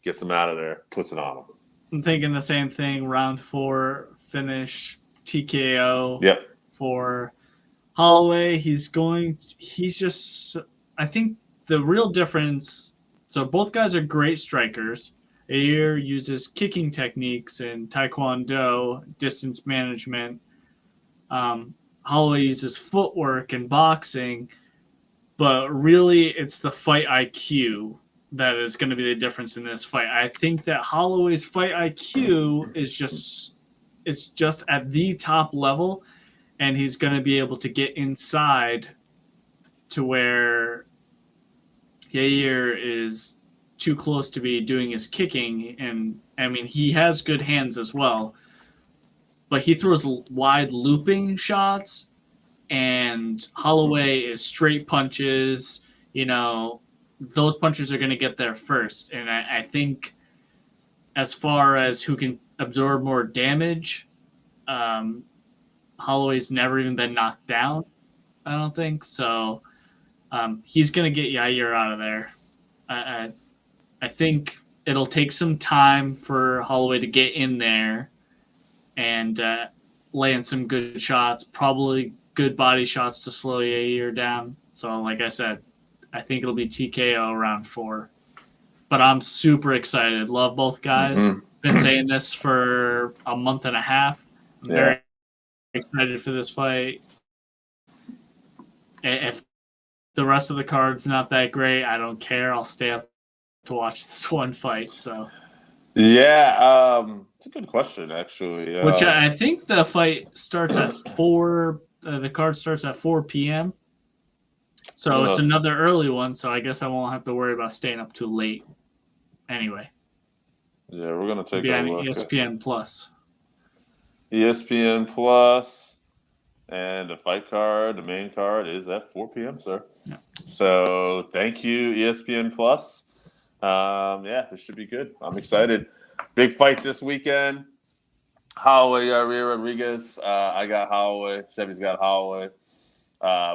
Gets him out of there, puts it on him. I'm thinking the same thing. Round 4 finish TKO. Yep. For Holloway. I think the real difference. So both guys are great strikers. Yair uses kicking techniques in Taekwondo, distance management. Holloway uses footwork and boxing, but really it's the fight IQ that is going to be the difference in this fight. I think that Holloway's fight IQ is just at the top level, and he's going to be able to get inside to where Yair is too close to be doing his kicking. And I mean, he has good hands as well, but he throws wide looping shots, and Holloway is straight punches. You know, those punches are going to get there first. And I think as far as who can absorb more damage, Holloway's never even been knocked down, I don't think. So he's going to get Yair out of there. I think it'll take some time for Holloway to get in there and lay in some good shots, probably good body shots to slow Yair down. So like I said, I think it'll be TKO round 4. But I'm super excited. Love both guys. Been saying this for a month and a half. I'm very excited for this fight. If the rest of the card's not that great, I don't care. I'll stay up to watch this one fight. So yeah, it's a good question actually. Which I think the fight starts at 4. The card starts at 4 p.m. So it's another early one. So I guess I won't have to worry about staying up too late. Anyway. Yeah, we're gonna take a look. ESPN Plus. ESPN Plus, and the fight card, the main card, is at 4 p.m., sir. Yeah. So thank you, ESPN Plus. Yeah, this should be good. I'm excited. Big fight this weekend. Holloway, Yair Rodriguez. I got Holloway. Chevy's got Holloway.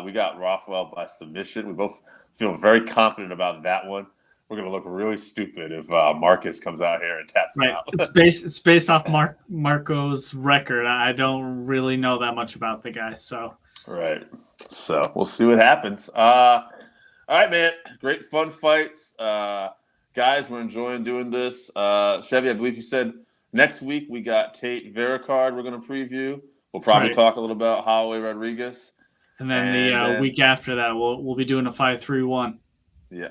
We got Rafael by submission. We both feel very confident about that one. We're gonna look really stupid if Marcus comes out here and taps him out. It's based off Marco's record. I don't really know that much about the guy, so right. So we'll see what happens. All right, man. Great fun fights, guys. We're enjoying doing this. Chevy, I believe you said next week we got Tate Vera card. We're gonna preview. We'll probably talk a little about Holloway Rodriguez, and then the week after that we'll be doing a 5-3-1. Yeah.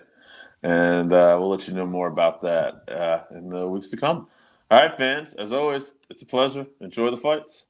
And we'll let you know more about that in the weeks to come. All right, fans. As always, it's a pleasure. Enjoy the fights.